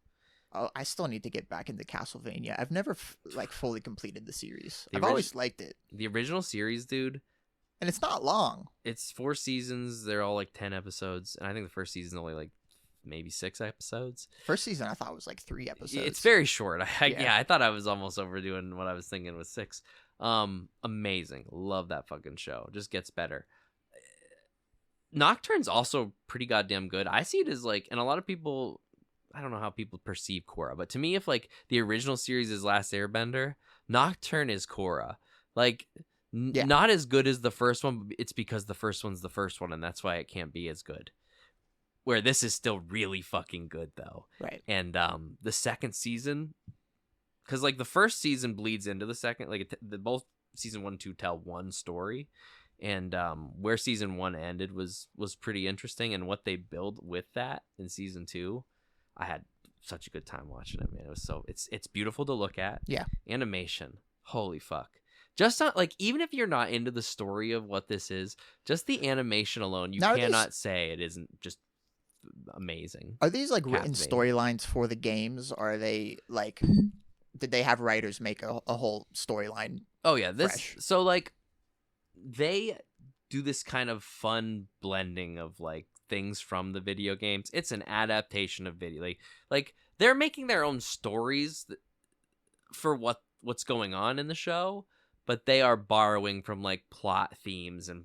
Oh, I still need to get back into Castlevania. I've never fully completed the series. The I've always liked it, The original series, dude. and it's not long. It's 4 seasons. They're all like 10 episodes, and I think the first season only like maybe 6 episodes. First season, I thought was like 3 episodes. It's very short. Yeah. I thought I was almost overdoing what I was thinking with 6. Amazing. Love that fucking show. Just gets better. Nocturne's also pretty goddamn good. I see it as like, and a lot of people, I don't know how people perceive Korra, but to me, if like the original series is Last Airbender, Nocturne is Korra. Like, not as good as the first one. But it's because the first one's the first one, and that's why it can't be as good. Where this is still really fucking good, though. Right. And the second season, because like the first season bleeds into the second, like both season 1 and 2 tell one story. And where season 1 ended was pretty interesting, and what they build with that in season 2, I had such a good time watching it, man. It was it's beautiful to look at. Yeah. Animation, holy fuck. Just not like, even if you're not into the story of what this is, just the animation alone, you cannot say it isn't just amazing. Are these like written Captivating. storylines for the games? Or are they like, did they have writers make a whole storyline? Oh yeah, Fresh. so like they do this kind of fun blending of like things from the video games. It's an adaptation of video. Like they're making their own stories for what's going on in the show, but they are borrowing from like plot themes and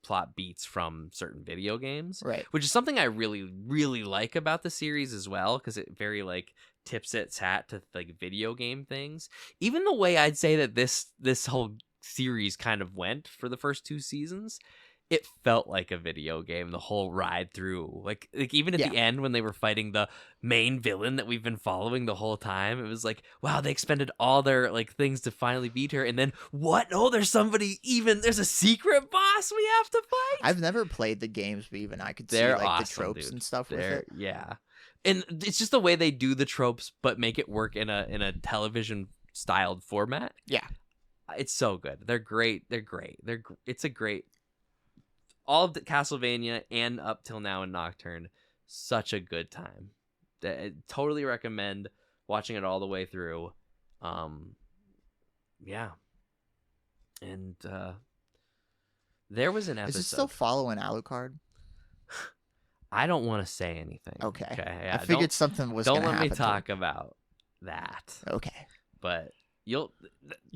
plot beats from certain video games. Right. Which is something I really, really like about the series as well, because it very like tips its hat to like video game things. Even the way I'd say that this whole series kind of went for the first 2 seasons, it felt like a video game the whole ride through. Like even at the end when they were fighting the main villain that we've been following the whole time, it was like, wow, they expended all their like things to finally beat her, and then what? Oh, there's a secret boss we have to fight. I've never played the games, but even I could They're see like awesome, the tropes dude. and stuff with it. Yeah, and it's just the way they do the tropes, but make it work in a television styled format. Yeah, it's so good. They're great. It's a great. All of the Castlevania and up till now in Nocturne, such a good time. I totally recommend watching it all the way through. Yeah. And there was an episode. Is it still following Alucard? I don't want to say anything. Okay. Yeah, I figured something was going to happen. Don't let me talk about that. Okay. But you're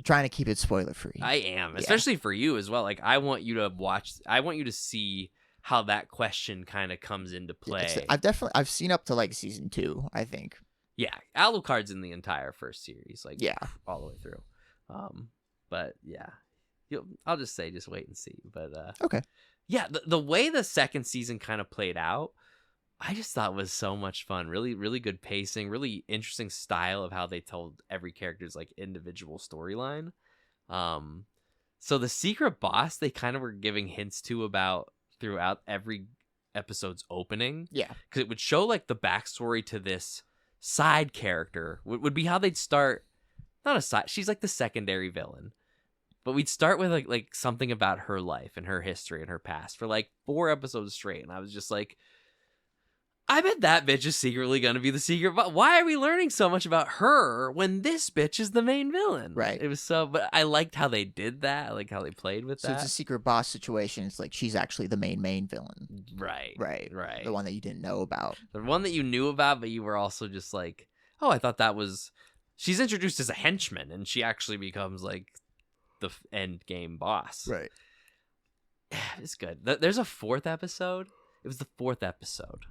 trying to keep it spoiler free. I am, especially for you as well. Like I want you to see how that question kind of comes into play. I've seen up to like season 2, I think. Yeah, Alucard's in the entire first series, like all the way through. But yeah, I'll just say, just wait and see. But okay, yeah, the way the second season kind of played out, I just thought was so much fun. Really, really good pacing, really interesting style of how they told every character's like individual storyline. So the secret boss they kind of were giving hints to about throughout every episode's opening. Yeah, because it would show like the backstory to this side character. Would be how they'd start. Not a side. She's like the secondary villain. But we'd start with like something about her life and her history and her past for like 4 episodes straight, and I was just like, I bet that bitch is secretly going to be the secret. But why are we learning so much about her when this bitch is the main villain? Right. It was but I liked how they did that. I like how they played with that. So it's a secret boss situation. It's like she's actually the main villain. Right. The one that you didn't know about. The one that you knew about, but you were also just like, oh, I thought that was. She's introduced as a henchman, and she actually becomes like the end game boss. Right. It's good. There's a 4th episode. It was the 4th episode.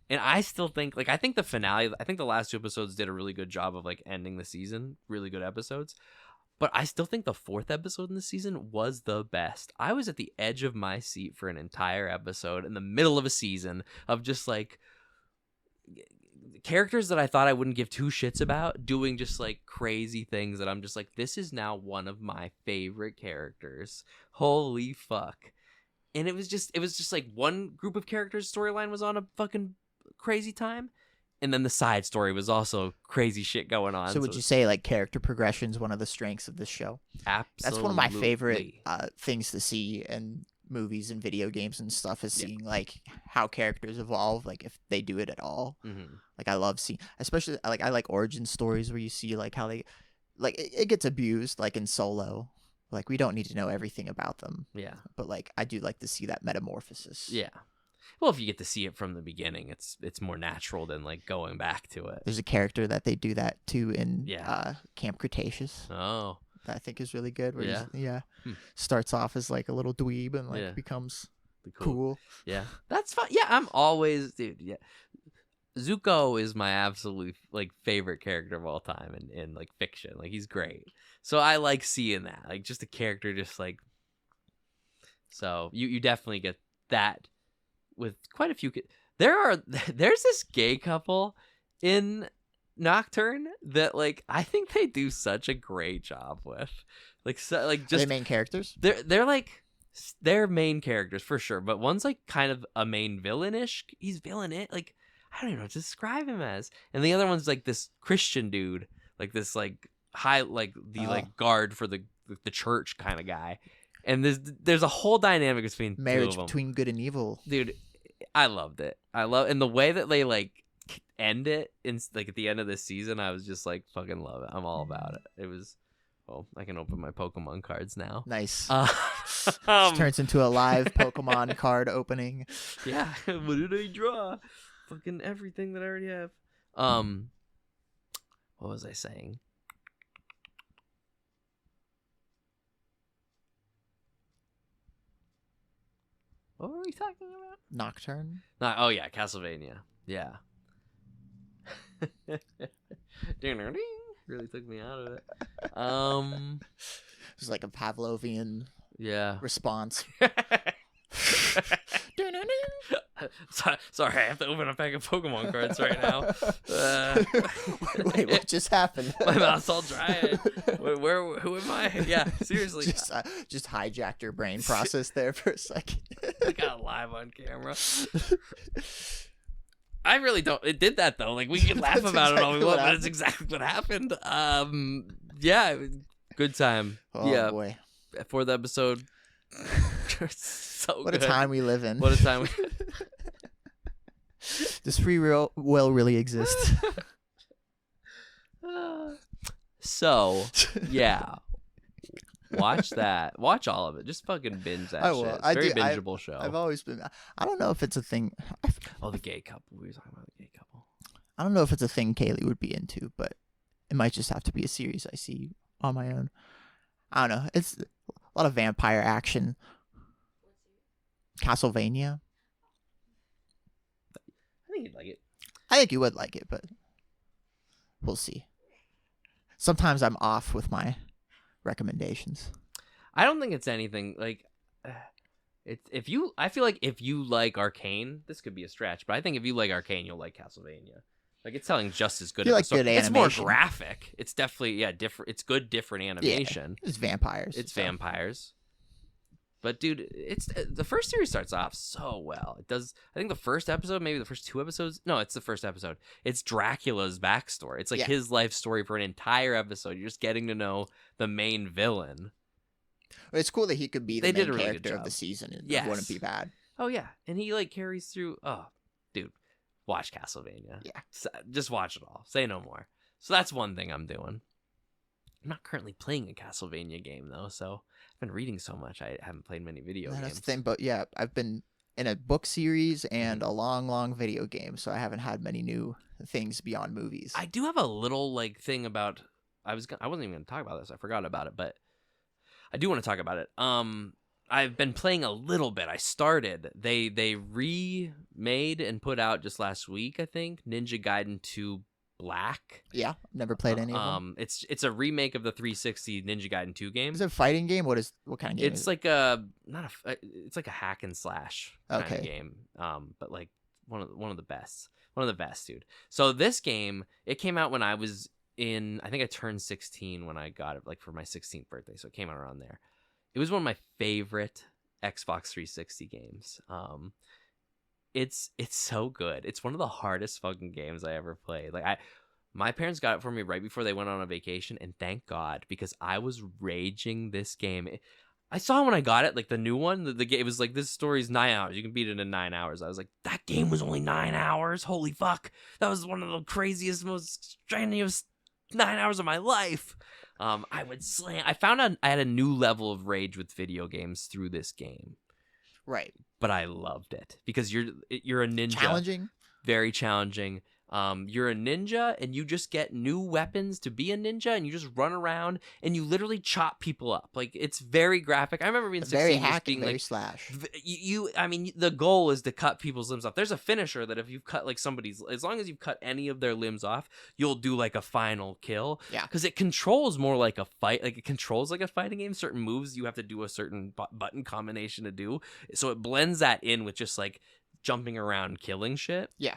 And I still think, like, I think the finale, I think the last 2 episodes did a really good job of, like, ending the season. Really good episodes. But I still think the 4th episode in the season was the best. I was at the edge of my seat for an entire episode in the middle of a season of just, like, characters that I thought I wouldn't give 2 shits about doing just, like, crazy things that I'm just like, this is now one of my favorite characters. Holy fuck. And it was just like one group of characters' storyline was on a fucking crazy time, and then the side story was also crazy shit going on. So would you say like character progression is one of the strengths of this show? Absolutely. That's one of my favorite things to see in movies and video games and stuff, is seeing like how characters evolve, like if they do it at all. Mm-hmm. Like I love seeing, especially I like origin stories where you see like how they like it gets abused, like in Solo. Like we don't need to know everything about them. Yeah. But like I do like to see that metamorphosis. Yeah. Well, if you get to see it from the beginning, it's more natural than like going back to it. There's a character that they do that to in Camp Cretaceous. Oh. That I think is really good. Where Yeah. Starts off as like a little dweeb and like becomes cool. Yeah. That's fun. Yeah, I'm always, dude. Yeah. Zuko is my absolute like favorite character of all time in like fiction. Like he's great. So I like seeing that. Like just a character just like. So you definitely get that with quite a few. There's this gay couple in Nocturne that like I think they do such a great job with. Like so, like just are they main characters. They're like they're main characters for sure, but one's like kind of a main villainish. He's villain like I don't even know what to describe him as, and the other one's like this Christian dude, like this like high like the like guard for the church kind of guy. And there's a whole dynamic between marriage between good and evil, dude. I loved it. And the way that they like end it in like at the end of this season, I was just like fucking love it. I'm all about it. It was. Oh, I can open my Pokemon cards now. Nice. Turns into a live Pokemon card opening. Yeah. What did I draw? Fucking everything that I already have. What was I saying? What were we talking about? Nocturne. Oh yeah, Castlevania. Yeah. Really took me out of it. It was like a Pavlovian response. Sorry, I have to open a pack of Pokemon cards right now. Wait, what just happened? My mouth's all dry. Who am I? Yeah, seriously. Just hijacked your brain process there for a second. I got live on camera. I really don't. It did that though. Like we can laugh about it all we want, but it's exactly what happened. Yeah, good time. Oh yeah, boy, fourth episode. So what good. a time we live in. What a time. Does free will really exist? So yeah. Watch that. Watch all of it. Just fucking binge that shit. It's a very bingeable show. I've always been. I don't know if it's a thing. Oh, the gay couple. We were talking about the gay couple. I don't know if it's a thing Kaylee would be into, but it might just have to be a series I see on my own. I don't know. It's a lot of vampire action. Castlevania. I think you'd like it. I think you would like it, but we'll see. Sometimes I'm off with my recommendations. I don't think it's anything like I feel like if you like Arcane, this could be a stretch, but I think if you like Arcane, you'll like Castlevania. Like it's telling just as good. You like good It's animation. more graphic. It's definitely different. It's good, different animation. Yeah, it's vampires. It's vampires. But dude, it's the first series starts off so well. It does. I think the first episode, maybe the first two episodes. No, it's the first episode. It's Dracula's backstory. It's like his life story for an entire episode. You're just getting to know the main villain. It's cool that he could be the main character of the season. It wouldn't be bad. Oh yeah, and he like carries through. Oh, dude, watch Castlevania. Yeah, just watch it all. Say no more. So that's one thing I'm doing. I'm not currently playing a Castlevania game though, so I've been reading so much I haven't played many video games. That's the thing, but yeah, I've been in a book series and a long video game, so I haven't had many new things beyond movies. I do have a little like thing about I wasn't even going to talk about this. I forgot about it, but I do want to talk about it. I've been playing a little bit. I started. They remade and put out just last week, I think, Ninja Gaiden 2 Black. Yeah, never played any of them. It's a remake of the 360 Ninja Gaiden 2 game. Is it a fighting game? What kind of game? It's like it's like a hack and slash kind of game. But like one of the best. One of the best, dude. So this game, it came out when I was I think I turned 16 when I got it, like for my 16th birthday. So it came out around there. It was one of my favorite Xbox 360 games. It's so good. It's one of the hardest fucking games I ever played. Like my parents got it for me right before they went on a vacation, and thank God, because I was raging this game. I saw when I got it, like the new one, the game, it was like, this story's 9 hours. You can beat it in 9 hours. I was like, that game was only 9 hours. Holy fuck. That was one of the craziest, most strenuous 9 hours of my life. I would slam. I found out I had a new level of rage with video games through this game. Right. But I loved it because you're a ninja. Challenging. Very challenging. You're a ninja and you just get new weapons to be a ninja, and you just run around and you literally chop people up. Like, it's very graphic. I remember being 16, very just hack being and very like, slash. I mean, the goal is to cut people's limbs off. There's a finisher that if you've cut like as long as you've cut any of their limbs off, you'll do like a final kill. Yeah. Because it controls more like a fight. Like, it controls like a fighting game. Certain moves you have to do a certain button combination to do. So it blends that in with just like jumping around, killing shit. Yeah.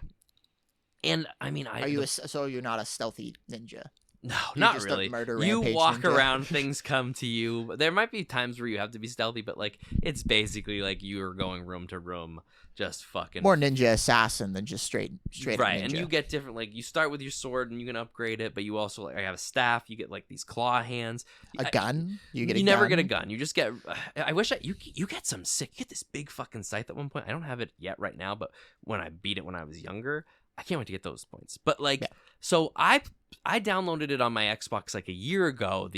And I mean, so you're not a stealthy ninja? No, You're not just really. A murder You rampage walk ninja. around, things come to you. There might be times where you have to be stealthy, but like, it's basically like you're going room to room, just fucking more ninja assassin than just straight right. Ninja. And you get different. Like, you start with your sword and you can upgrade it, but you also like have a staff. You get like these claw hands. A gun. You never get a gun. You just get. I wish you get some sick. You get this big fucking scythe at one point. I don't have it yet right now, but when I beat it when I was younger, I can't wait to get those points. But like, so I downloaded it on my Xbox like a year ago,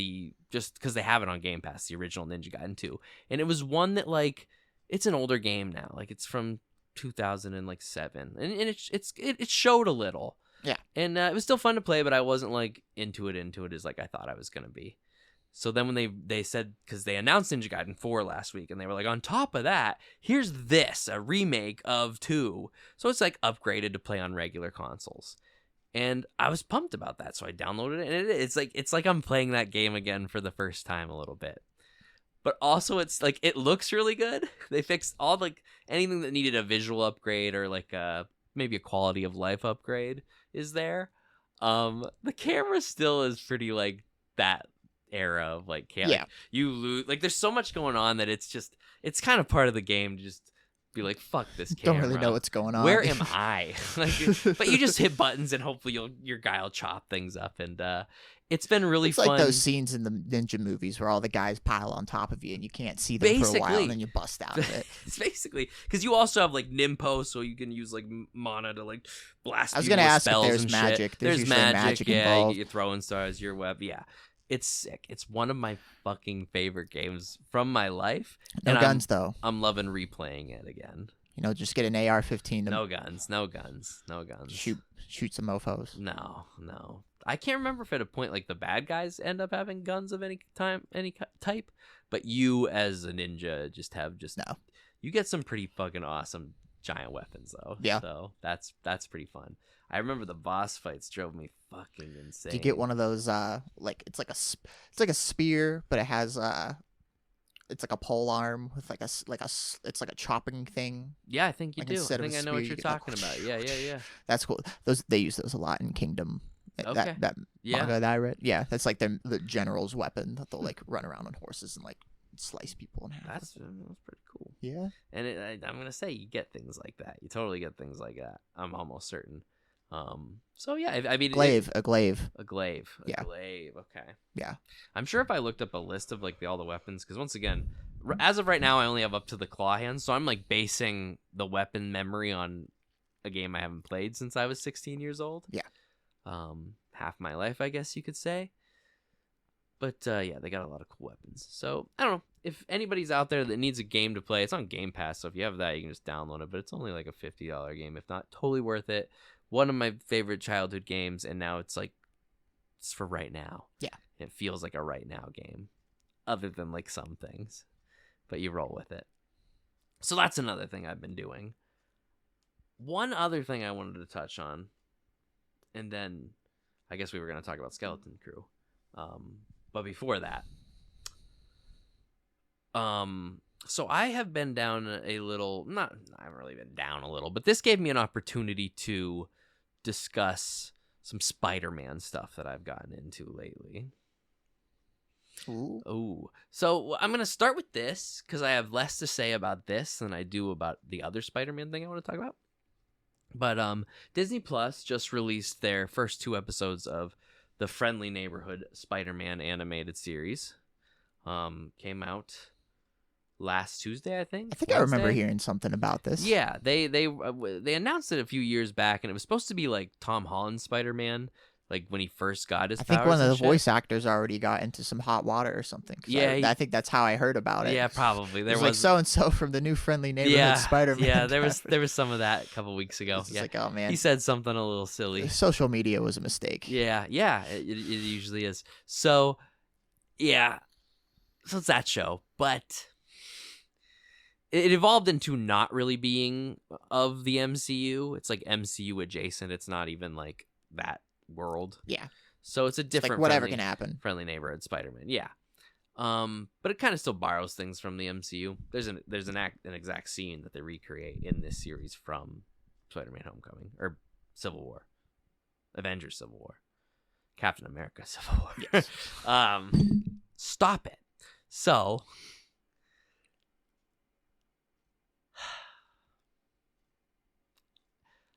just because they have it on Game Pass, the original Ninja Gaiden 2. And it was one that, like, it's an older game now. Like, it's from 2007. And it showed a little. Yeah. And it was still fun to play, but I wasn't like into it as like I thought I was going to be. So then when they said, because they announced Ninja Gaiden 4 last week, and they were like, on top of that, here's a remake of 2. So it's like upgraded to play on regular consoles. And I was pumped about that, so I downloaded it, and it's like I'm playing that game again for the first time a little bit. but also it's like it looks really good. They fixed all like anything that needed a visual upgrade or like maybe a quality of life upgrade is there. The camera still is pretty like that era of like Yeah. like, you lose like there's so much going on that it's kind of part of the game to just be like, fuck this camera. Don't really know what's going on. Where am I? Like, but you just hit buttons and hopefully your guy will chop things up. And it's been really fun. It's like those scenes in the ninja movies where all the guys pile on top of you and you can't see them for a while and then you bust out of it. It's basically because you also have like Nimpo, so you can use like mana to like blast. I was going to ask if there's and magic. Shit. There's magic yeah, involved. you get throwing stars, your web. Yeah. It's sick. It's one of my fucking favorite games from my life. No and guns, though. I'm loving replaying it again. You know, just get an AR-15. No guns. No guns. No guns. Shoot some mofos. No. I can't remember if at a point like the bad guys end up having guns of any type, but you as a ninja just have no. You get some pretty fucking awesome giant weapons though. Yeah. So that's pretty fun. I remember the boss fights drove me fucking insane. Do you get one of those like it's like a spear, but it has it's like a pole arm with like it's like a chopping thing. Yeah, I think you like do. I think I know what you're talking about. Yeah. That's cool. They use those a lot in Kingdom. Okay. That manga that I read. Yeah, that's like the general's weapon that they'll like run around on horses and like slice people in half. That's pretty cool. Yeah. And I'm gonna say you get things like that. You totally get things like that. I'm almost certain. So yeah, I mean, a glaive. Yeah. Glaive. Okay. Yeah. I'm sure if I looked up a list of like all the weapons, because once again, as of right now, I only have up to the claw hands, so I'm like basing the weapon memory on a game I haven't played since I was 16 years old. Yeah. Half my life, I guess you could say. But yeah, they got a lot of cool weapons. So I don't know if anybody's out there that needs a game to play. It's on Game Pass, so if you have that, you can just download it. But it's only like a $50 game, if not totally worth it. One of my favorite childhood games, and now it's like it's for right now. Yeah, it feels like a right now game, other than like some things, but you roll with it. So that's another thing I've been doing. One other thing I wanted to touch on, and then I guess we were going to talk about Skeleton Crew. But before that, so I have been down a little, I haven't really been down a little, but this gave me an opportunity to discuss some Spider-Man stuff that I've gotten into lately. Ooh. So I'm going to start with this because I have less to say about this than I do about the other Spider-Man thing I want to talk about. But Disney Plus just released their first 2 episodes of the Friendly Neighborhood Spider-Man animated series. Came out last Tuesday, I think. I remember hearing something about this. Yeah, they announced it a few years back, and it was supposed to be like Tom Holland's Spider-Man, like when he first got his powers. I think one of the voice actors already got into some hot water or something. Yeah, I think that's how I heard about it. Yeah, probably. There was like so and so from the new Friendly Neighborhood Spider-Man. Yeah, there was some of that a couple weeks ago. Yeah, like, oh man, he said something a little silly. Social media was a mistake. Yeah, it usually is. So, yeah, so it's that show, but it evolved into not really being of the MCU. It's like MCU adjacent. It's not even like that world. Yeah. So it's a different like whatever can happen. Friendly Neighborhood Spider-Man. Yeah. But it kind of still borrows things from the MCU. There's an exact scene that they recreate in this series from Spider-Man Homecoming or Civil War. Avengers Civil War. Captain America Civil War. Yes. Stop it. So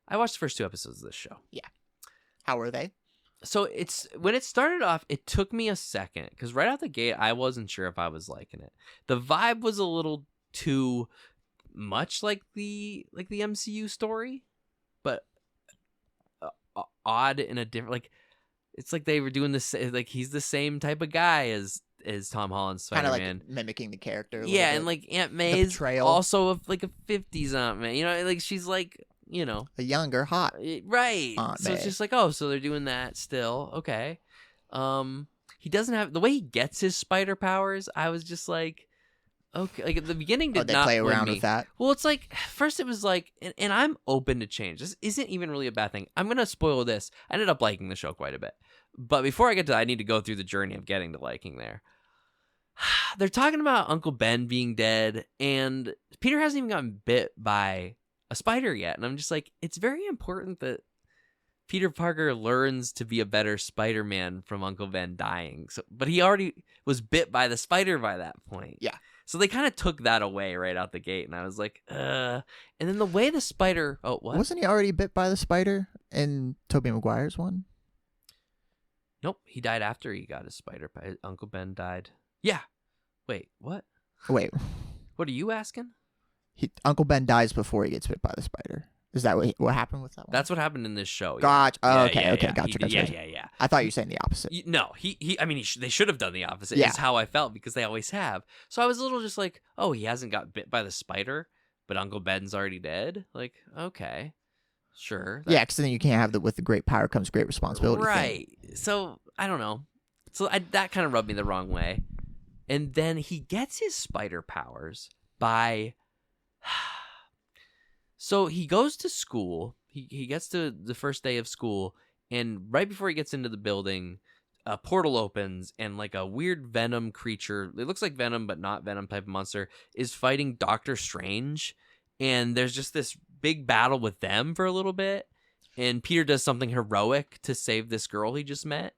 I watched the first 2 episodes of this show. Yeah. How were they? So when it started off, it took me a second because right out the gate, I wasn't sure if I was liking it. The vibe was a little too much like the MCU story, but odd in a different, like, it's like they were doing this, like he's the same type of guy as Tom Holland's Spider-Man. Kind of like mimicking the character. Yeah, and like Aunt May is also like a 50s Aunt May. You know, like she's like, you know, a younger hot right. Aunt so May. It's just like, oh, so they're doing that still. Okay. He doesn't have the way he gets his spider powers. I was just like, okay, like at the beginning did they not play win around me. with that. Well, it's like first it was like, and I'm open to change. This isn't even really a bad thing. I'm gonna spoil this. I ended up liking the show quite a bit, but before I get to that, I need to go through the journey of getting to liking there. they're talking about Uncle Ben being dead, and Peter hasn't even gotten bit by a spider yet. And I'm just like, it's very important that Peter Parker learns to be a better Spider-Man from Uncle Ben dying. But he already was bit by the spider by that point. Yeah. So they kind of took that away right out the gate, and I was like, And then the way the spider... Oh, what? Wasn't he already bit by the spider in Tobey Maguire's one? Nope, he died after he got his spider. Uncle Ben died. Yeah. Wait, what? Wait. What are you asking? Uncle Ben dies before he gets bit by the spider. Is that what happened with that one? That's what happened in this show. Yeah. Gotcha. Oh, okay, Yeah, gotcha. Yeah. I thought you were saying the opposite. No, I mean, they should have done the opposite. Yeah. Is how I felt, because they always have. So I was a little just like, oh, he hasn't got bit by the spider, but Uncle Ben's already dead. Like, okay, sure. Yeah, because then you can't have with the great power comes great responsibility. Right. Thing. So I don't know. So that kind of rubbed me the wrong way. And then he gets his spider powers by. So he goes to school. He gets to the first day of school, and right before he gets into the building, a portal opens, and like a weird venom creature, it looks like Venom but not Venom type of monster, is fighting Doctor Strange, and there's just this big battle with them for a little bit, and Peter does something heroic to save this girl he just met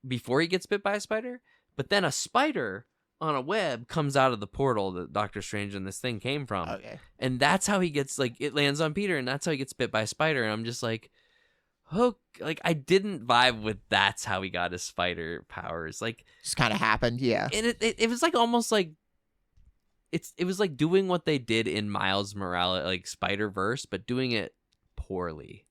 before he gets bit by a spider, but then a spider on a web comes out of the portal that Doctor Strange and this thing came from. Okay. And that's how he gets, like, it lands on Peter, and that's how he gets bit by a spider. And I'm just like, oh, like, I didn't vibe with that's how he got his spider powers. Like, just kind of happened, yeah. And it was like almost like it was like doing what they did in Miles Morales, like Spider-Verse, but doing it poorly.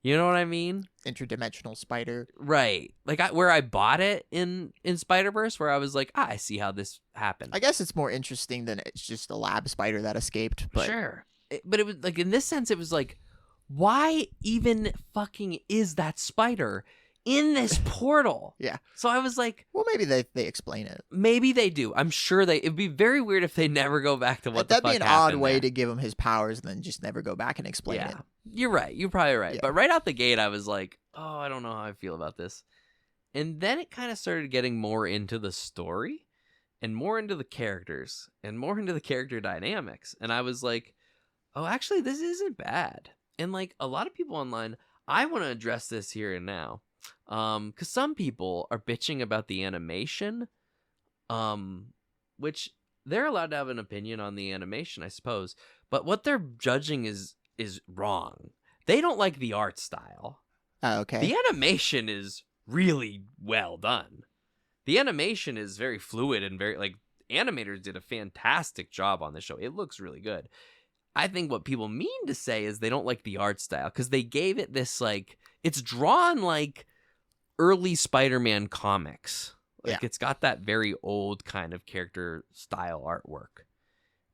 You know what I mean? Interdimensional spider. Right. Like where I bought it in Spider-Verse, where I was like, I see how this happened. I guess it's more interesting than it's just a lab spider that escaped. But Sure. But it was like, in this sense, it was like, why even fucking is that spider in this portal? Yeah. So I was like, well, maybe they explain it. Maybe they do. I'm sure it'd be very weird if they never go back to what the fuck That'd be an happened odd way there. to give him his powers and then just never go back and explain it. You're right. You're probably right. Yeah. But right out the gate, I was like, oh, I don't know how I feel about this. And then it kind of started getting more into the story and more into the characters and more into the character dynamics. And I was like, oh, actually, this isn't bad. And like a lot of people online, I want to address this here and now. Because some people are bitching about the animation, which they're allowed to have an opinion on the animation, I suppose. But what they're judging is wrong. They don't like the art style. Oh, okay. The animation is really well done. The animation is very fluid and very, like, animators did a fantastic job on the show. It looks really good. I think what people mean to say is they don't like the art style because they gave it this, like, it's drawn like early Spider-Man comics. Like, it's got that very old kind of character style artwork.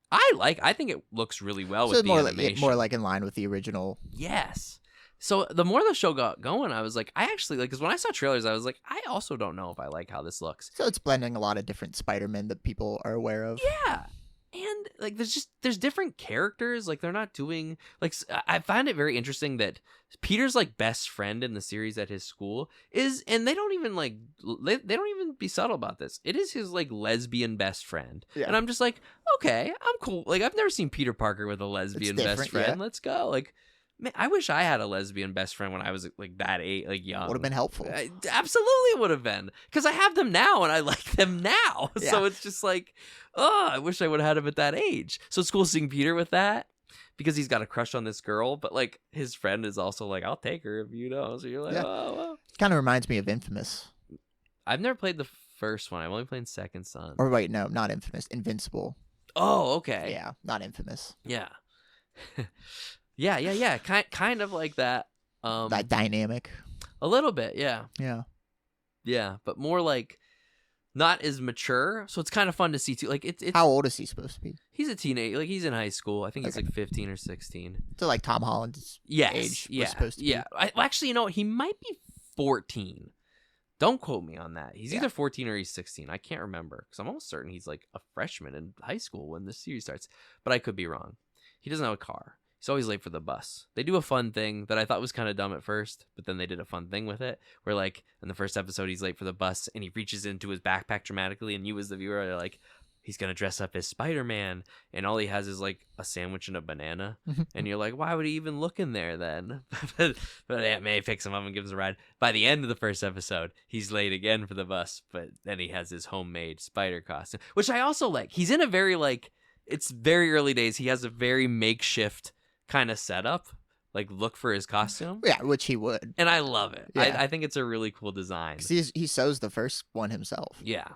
I think it looks really well with the animation. More like in line with the original. Yes. So the more the show got going, I was like, I actually, like, because when I saw trailers, I was like, I also don't know if I like how this looks. So it's blending a lot of different Spider-Men that people are aware of. Yeah. And, like, there's different characters. Like, they're not doing, like, I find it very interesting that Peter's, like, best friend in the series at his school is, and they don't even, like, they don't even be subtle about this. It is his, like, lesbian best friend. Yeah. And I'm just like, okay, I'm cool. Like, I've never seen Peter Parker with a lesbian best friend. Yeah. Let's go. Like, man, I wish I had a lesbian best friend when I was, like, that age, like, young. Would have been helpful. Absolutely would have been. Because I have them now, and I like them now. Yeah. So it's just like, oh, I wish I would have had him at that age. So it's cool seeing Peter with that, because he's got a crush on this girl, but, like, his friend is also like, I'll take her if you know. So you're like, oh, well. Kind of reminds me of Infamous. I've never played the first one. I've only played Second Son. Or wait, no, not Infamous. Invincible. Oh, okay. Yeah, not Infamous. Yeah. Yeah. Kind of like that. That dynamic. A little bit, yeah. Yeah. Yeah, but more like not as mature. So it's kind of fun to see too. Like it's how old is he supposed to be? He's a teenager. Like, he's in high school. I think he's like 15 or 16. So like Tom Holland's age was supposed to be. Yeah. Well, actually, you know, he might be 14. Don't quote me on that. He's either 14 or he's 16. I can't remember because I'm almost certain he's like a freshman in high school when this series starts. But I could be wrong. He doesn't have a car. He's always late for the bus. They do a fun thing that I thought was kind of dumb at first, but then they did a fun thing with it, where like in the first episode he's late for the bus and he reaches into his backpack dramatically, and you as the viewer are like, he's gonna dress up as Spider-Man, and all he has is like a sandwich and a banana, and you're like, why would he even look in there then? But Aunt May picks him up and gives him a ride. By the end of the first episode, he's late again for the bus, but then he has his homemade spider costume, which I also like. He's in a very like, it's very early days. He has a very makeshift kind of setup, like look for his costume. Yeah, which he would. And I love it. Yeah. I think it's a really cool design. 'Cause he sews the first one himself. Yeah.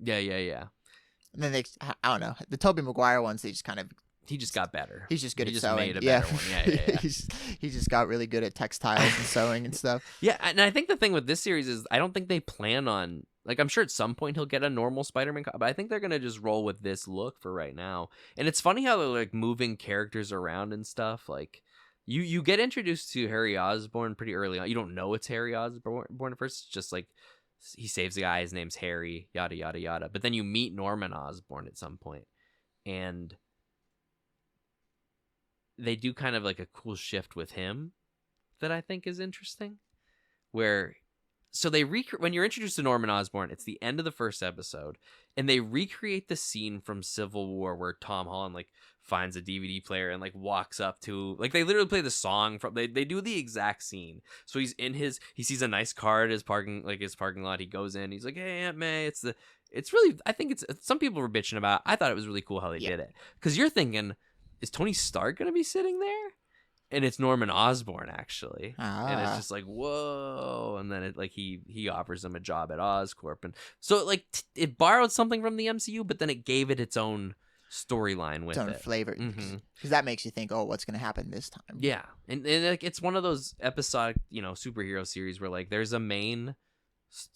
And then I don't know, the Tobey Maguire ones, they just kind of, He just got better. he's just good He at just sewing. made a better one. Yeah. he just got really good at textiles and sewing and stuff. Yeah, and I think the thing with this series is I don't think they plan on, like, I'm sure at some point he'll get a normal Spider-Man, but I think they're gonna just roll with this look for right now. And it's funny how they're like moving characters around and stuff. Like, you get introduced to Harry Osborn pretty early on. You don't know it's Harry Osborn at first. It's just like he saves the guy. His name's Harry. Yada yada yada. But then you meet Norman Osborn at some point, and they do kind of like a cool shift with him that I think is interesting. Where, so they when you're introduced to Norman Osborn, it's the end of the first episode, and they recreate the scene from Civil War where Tom Holland like finds a DVD player and like walks up to, like, they literally play the song from, they do the exact scene. So he's in he sees a nice car at his parking lot. He goes in, he's like, hey Aunt May, it's really, I think it's, some people were bitching about it. I thought it was really cool how they did it, because you're thinking, is Tony Stark gonna be sitting there? And it's Norman Osborn actually. And it's just like, whoa. And then it like he offers him a job at Oscorp, and so like it borrowed something from the MCU, but then it gave it its own storyline with its own it. flavor, because that makes you think, oh, what's gonna happen this time? Yeah, and like it's one of those episodic, superhero series where like there's a main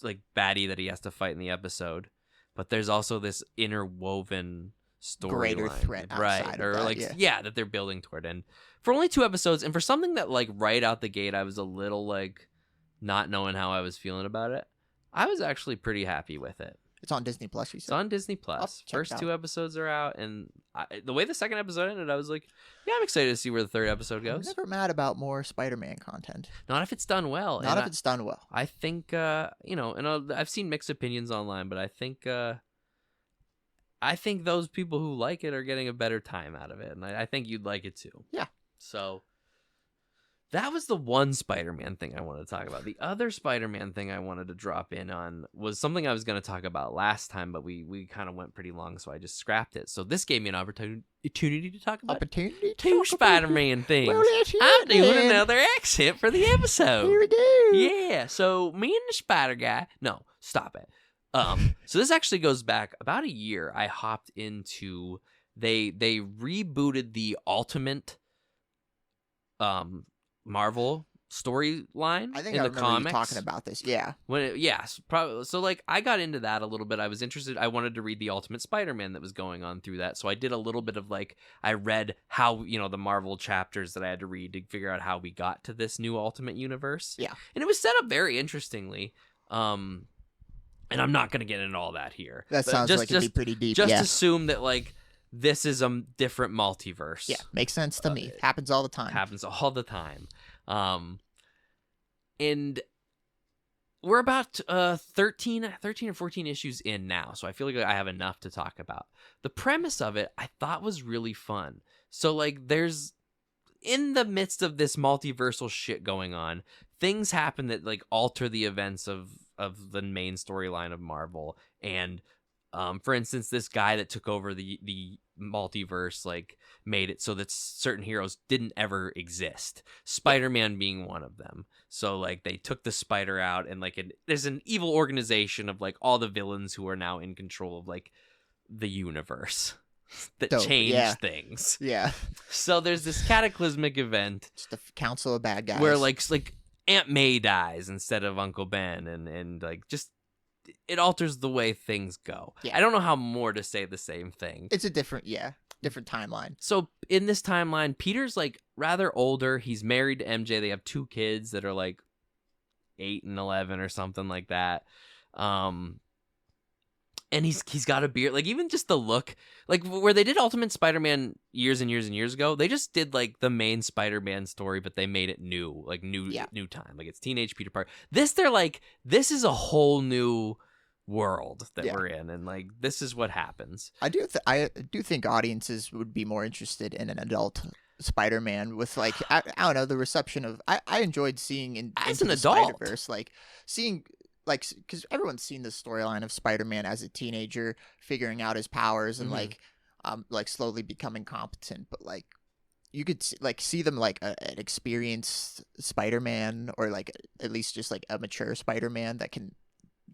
like baddie that he has to fight in the episode, but there's also this interwoven greater storyline, threat outside right? of Or that, like that they're building toward. And for only 2 episodes, and for something that like right out the gate I was a little like not knowing how I was feeling about it, I was actually pretty happy with it. It's on Disney Plus, you said? It's on Disney Plus. First 2 episodes are out, and the way the second episode ended, I was like, yeah, I'm excited to see where the third episode goes. I'm never mad about more Spider-Man content. Not if it's done well. Not if it's done well. I think, and I've seen mixed opinions online, but I think those people who like it are getting a better time out of it, and I think you'd like it too. Yeah. So that was the one Spider-Man thing I wanted to talk about. The other Spider-Man thing I wanted to drop in on was something I was going to talk about last time, but we kind of went pretty long, so I just scrapped it. So this gave me an opportunity to talk about two Spider-Man things. Well, I'm doing another accent for the episode. Here we go. Yeah, so me and the Spider Guy. No, stop it. So this actually goes back about a year. I hopped into they rebooted the Ultimate Marvel storyline I think in I the remember comics. you talking about this. Yeah. Probably. So like I got into that a little bit. I was interested. I wanted to read the Ultimate Spider-Man that was going on through that. So I did a little bit of like, I read how, the Marvel chapters that I had to read to figure out how we got to this new Ultimate universe. Yeah. And it was set up very interestingly. And I'm not going to get into all that here. That sounds like it'd be pretty deep. Just assume that like this is a different multiverse. Yeah, makes sense to me. Happens all the time. Happens all the time. And we're about 13 or 14 issues in now, so I feel like I have enough to talk about. The premise of it I thought was really fun. So like there's, in the midst of this multiversal shit going on, things happen that like alter the events of the main storyline of Marvel. And for instance, this guy that took over the multiverse like made it so that certain heroes didn't ever exist, Spider-Man being one of them. So like they took the spider out, and like there's an evil organization of like all the villains who are now in control of like the universe that changed things. Yeah. So there's this cataclysmic event, just a council of bad guys, where like Aunt May dies instead of Uncle Ben, and like just it alters the way things go. Yeah. I don't know how more to say the same thing. It's a different timeline. So in this timeline, Peter's like rather older. He's married to MJ. They have 2 kids that are like 8 and 11 or something like that. And he's got a beard. Like, even just the look, like where they did Ultimate Spider-Man years and years and years ago, they just did like the main Spider-Man story, but they made it new, like new time. Like, it's teenage Peter Parker. They're like, this is a whole new world that we're in, and like, this is what happens. I do think audiences would be more interested in an adult Spider-Man with, like, I don't know, the reception of I enjoyed seeing As into an the adult. Spider-Verse, like seeing, like, because everyone's seen the storyline of Spider-Man as a teenager figuring out his powers and like slowly becoming competent, but like you could see them like an experienced Spider-Man, or like at least just like a mature Spider-Man that can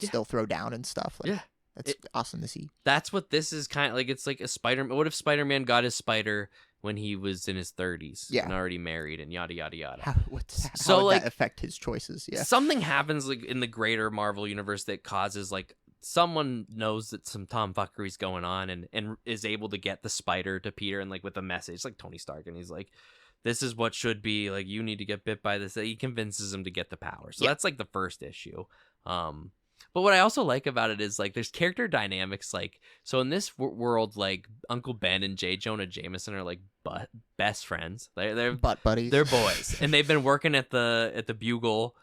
still throw down and stuff. Like, that's awesome to see. That's what this is kind of like. It's like a Spider-Man. What if Spider-Man got his spider when he was in his 30s and already married and yada yada yada? How would that affect his choices? Something happens like in the greater Marvel universe that causes, like, someone knows that some tomfuckery's going on and is able to get the spider to Peter, and like with a message, like Tony Stark, and he's like, this is what should be, like, you need to get bit by this. He convinces him to get the power. So that's like the first issue. But what I also like about it is, like, there's character dynamics. Like, so in this world, like, Uncle Ben and J. Jonah Jameson are like best friends. They're butt buddies. They're boys, and they've been working at the Bugle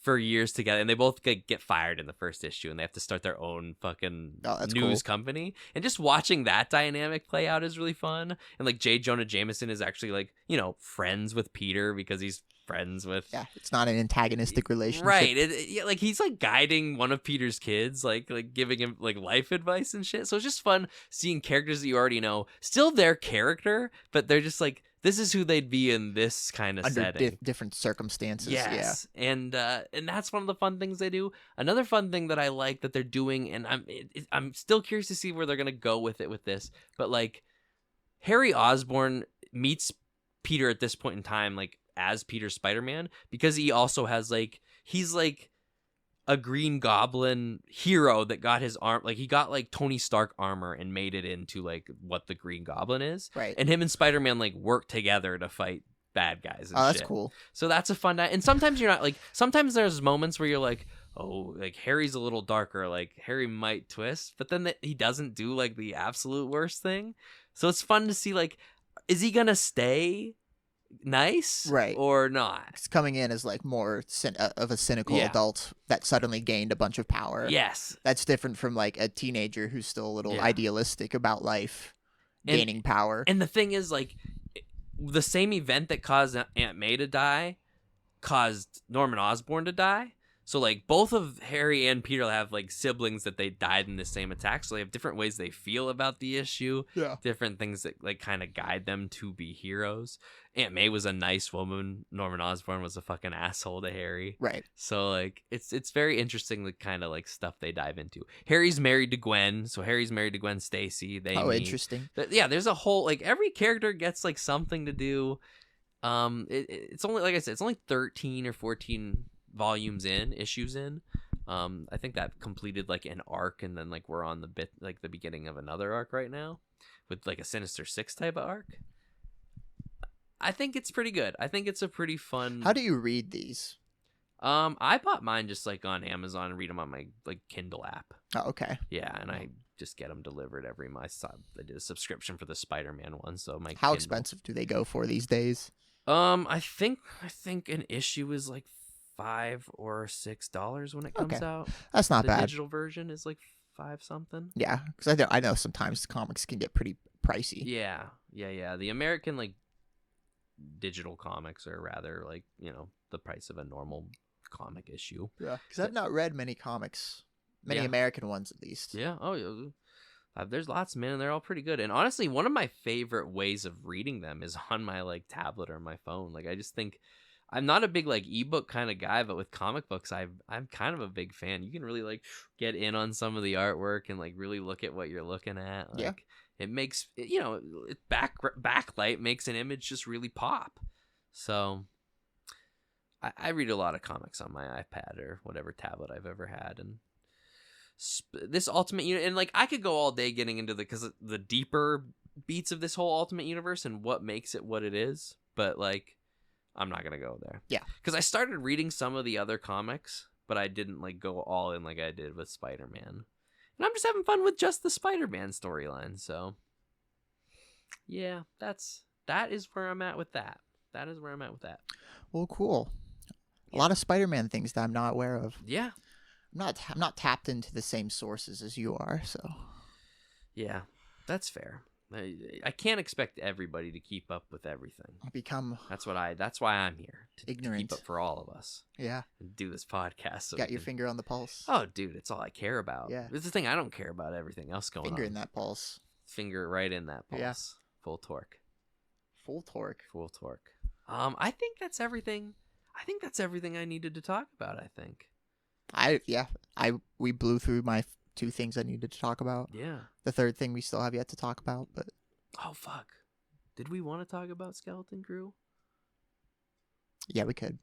for years together, and they both get fired in the first issue, and they have to start their own fucking news company. And just watching that dynamic play out is really fun. And like, J. Jonah Jameson is actually, like, you know, friends with Peter because he's friends with it's not an antagonistic relationship, right? Like, he's like guiding one of Peter's kids, like giving him like life advice and shit. So it's just fun seeing characters that you already know, still their character, but they're just like, this is who they'd be in this kind of setting. Different circumstances. Yes. And that's one of the fun things they do. Another fun thing that I like that they're doing, and I'm still curious to see where they're gonna go with it with this, but like, Harry Osborn meets Peter at this point in time, like, as Peter Spider-Man, because he also has, like, he's like a Green Goblin hero that got his arm, like, he got like Tony Stark armor and made it into like what the Green Goblin is, right? And him and Spider-Man like work together to fight bad guys and that's shit. cool. So that's a fun night. And sometimes you're not like, sometimes there's moments where you're like, oh, like, Harry's a little darker, like Harry might twist, but then he doesn't do like the absolute worst thing. So it's fun to see, like, is he gonna stay nice, right, or not? It's coming in as like more of a cynical adult that suddenly gained a bunch of power. Yes, that's different from like a teenager who's still a little idealistic about life, gaining power. And the thing is, like, the same event that caused Aunt May to die caused Norman Osborn to die. So like, both of Harry and Peter have like siblings that they died in the same attack, so they have different ways they feel about the issue, different things that like kind of guide them to be heroes. Aunt May was a nice woman, Norman Osborn was a fucking asshole to Harry, right? So like, it's very interesting, the kind of like stuff they dive into. Harry's married to Gwen, so Harry's married to Gwen Stacy. Interesting. There's a whole, like, every character gets like something to do. It's only, like I said, it's only 13 or 14 issues in. I think that completed like an arc, and then like we're on the beginning of another arc right now with like a Sinister Six type of arc. I think it's pretty good. I think it's a pretty fun. How do you read these? I bought mine just like on Amazon and read them on my like Kindle app. Oh, okay. Yeah, and I just get them delivered every month. I did a subscription for the Spider-Man one, so my How expensive do they go for these days? I think an issue is like $5 or $6 when it comes out. That's not bad. The digital version is like $5 something. Yeah, because I know sometimes comics can get pretty pricey. Yeah. The American like digital comics are rather like, you know, the price of a normal comic issue. Yeah, because I've not read many comics, American ones at least. Yeah. Oh yeah. There's lots, man, and they're all pretty good. And honestly, one of my favorite ways of reading them is on my like tablet or my phone. Like, I just think, I'm not a big like ebook kind of guy, but with comic books, I'm kind of a big fan. You can really like get in on some of the artwork and like really look at what you're looking at. Like, it makes, you know, backlight makes an image just really pop. So I read a lot of comics on my iPad or whatever tablet I've ever had, and this Ultimate Universe, and like, I could go all day getting into the deeper beats of this whole Ultimate Universe and what makes it what it is, but like, I'm not gonna go there. Yeah, because I started reading some of the other comics, but I didn't like go all in like I did with Spider-Man. And I'm just having fun with just the Spider-Man storyline. So, yeah, that is where I'm at with that. That is where I'm at with that. Well, cool. A lot of Spider-Man things that I'm not aware of. Yeah. I'm not tapped into the same sources as you are, so. Yeah, that's fair. I can't expect everybody to keep up with everything. That's why I'm here, to ignorant. keep up for all of us. Yeah. And do this podcast. So Got your finger on the pulse. Oh, dude, it's all I care about. Yeah. It's the thing, I don't care about everything else going Finger on. in that pulse. Finger right in that pulse. Yeah. Full torque. Full torque. Full torque. I think that's everything. I think that's everything I needed to talk about, I think. We blew through my 2 things I needed to talk about. Yeah. The third thing we still have yet to talk about, but oh fuck. Did we want to talk about Skeleton Crew? yeah, we could.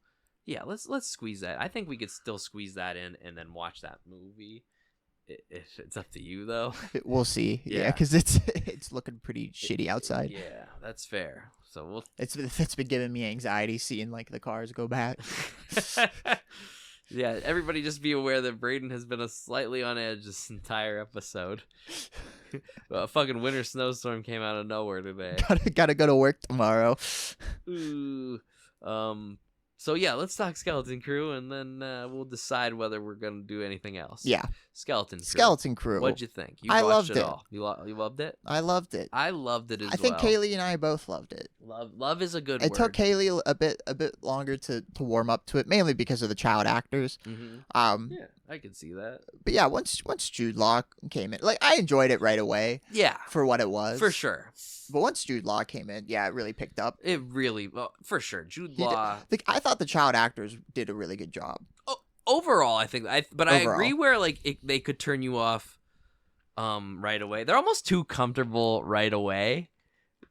Yeah, let's squeeze that. I think we could still squeeze that in and then watch that movie. It's up to you though. We'll see. Yeah, because it's looking pretty shitty outside. Yeah, that's fair. So it's been giving me anxiety seeing like the cars go back. Yeah, everybody just be aware that Braden has been slightly on edge this entire episode. Well, a fucking winter snowstorm came out of nowhere today. Gotta go to work tomorrow. Ooh. So yeah, let's talk Skeleton Crew, and then we'll decide whether we're gonna do anything else. Yeah. Skeleton Crew. What'd you think? I loved it. All. You loved it? I loved it. I loved it as well. I think Kaylee and I both loved it. Love is a good word. It took Kaylee a bit longer to warm up to it, mainly because of the child actors. Mm-hmm. Yeah, I could see that. But yeah, once Jude Law came in, like I enjoyed it right away. Yeah, for what it was, for sure. But once Jude Law came in, yeah, it really picked up. For sure. Jude Law. I thought the child actors did a really good job. Overall, I think. I agree where like they could turn you off, right away. They're almost too comfortable right away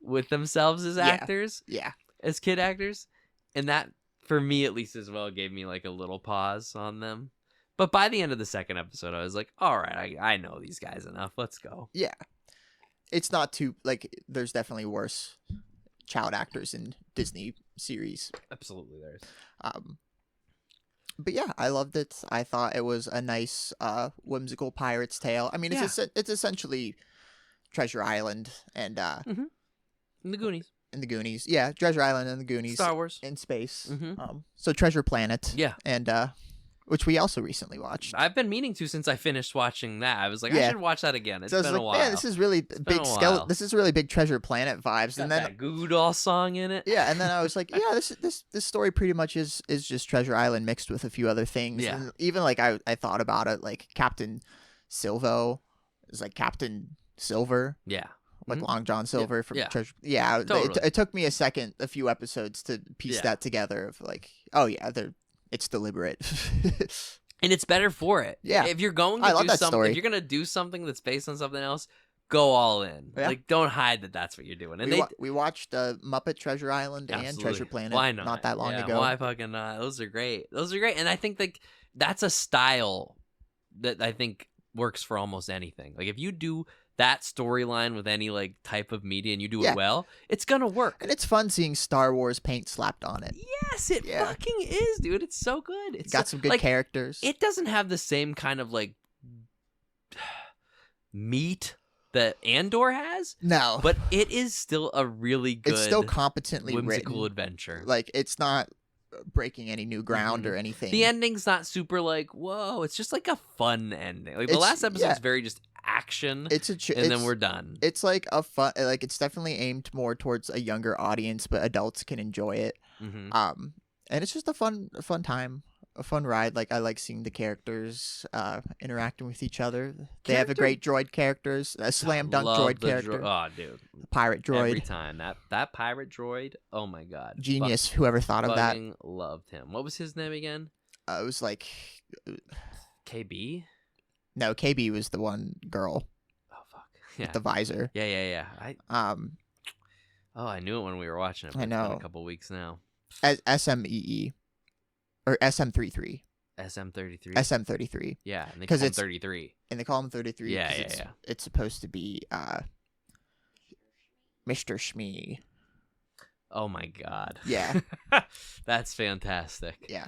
with themselves as actors. Yeah. As kid actors, and that for me at least as well gave me like a little pause on them. But by the end of the second episode, I was like, all right, I know these guys enough. Let's go. Yeah. It's not too, like, there's definitely worse child actors in Disney series. Absolutely, there is. But yeah, I loved it. I thought it was a nice, whimsical pirate's tale. I mean, it's essentially Treasure Island and And the Goonies. And the Goonies. Yeah, Treasure Island and the Goonies. Star Wars. In space. Mm-hmm. So Treasure Planet. Yeah. And which we also recently watched. I've been meaning to since I finished watching that. I was like, I should watch that again. It's been a while. Man, this is really big skeleton. This is really big Treasure Planet vibes. Got and then that Goo Goo Doll song in it. Yeah, and then I was like, yeah, this story pretty much is just Treasure Island mixed with a few other things. Yeah. And even like I thought about it, like Captain Silvo is like Captain Silver. Yeah. Like Long John Silver from Treasure. Yeah, totally. It took me a few episodes to piece that together. Of like, oh yeah, it's deliberate. And it's better for it. Yeah. If you're going to do something, if you're going to do something that's based on something else, go all in. Yeah. Like, don't hide that that's what you're doing. And we watched Muppet Treasure Island and Treasure Planet. Why not? Not that long ago. Why fucking not? Those are great. And I think like that's a style that I think works for almost anything. Like if you do that storyline with any like type of media and you do it well, it's gonna work. And it's fun seeing Star Wars paint slapped on it. Yes, it fucking is, dude. It's so good. It's got some good characters. It doesn't have the same kind of like meat that Andor has. No. But it is still a really good, it's still competently whimsical written adventure. Like it's not breaking any new ground or anything. The ending's not super like, whoa, it's just like a fun ending. Like the last episode's very just action, and then we're done. It's like a fun, like it's definitely aimed more towards a younger audience, but adults can enjoy it. And it's just a fun time, a fun ride. Like I like seeing the characters interacting with each other. They have a great droid characters, a slam dunk droid character. Oh, dude, pirate droid. Every time that pirate droid. Oh my god, genius! Whoever thought of that. Loved him. What was his name again? It was like KB. No, KB was the one girl. Oh fuck! Yeah. With the visor. Yeah. I knew it when we were watching it. I know. It's been a couple weeks now. SMEE or SM33. SM33. SM33. Yeah, and they call him 33. And they call him 33. Yeah. It's supposed to be Mr. Shmee. Oh my god. Yeah. That's fantastic. Yeah.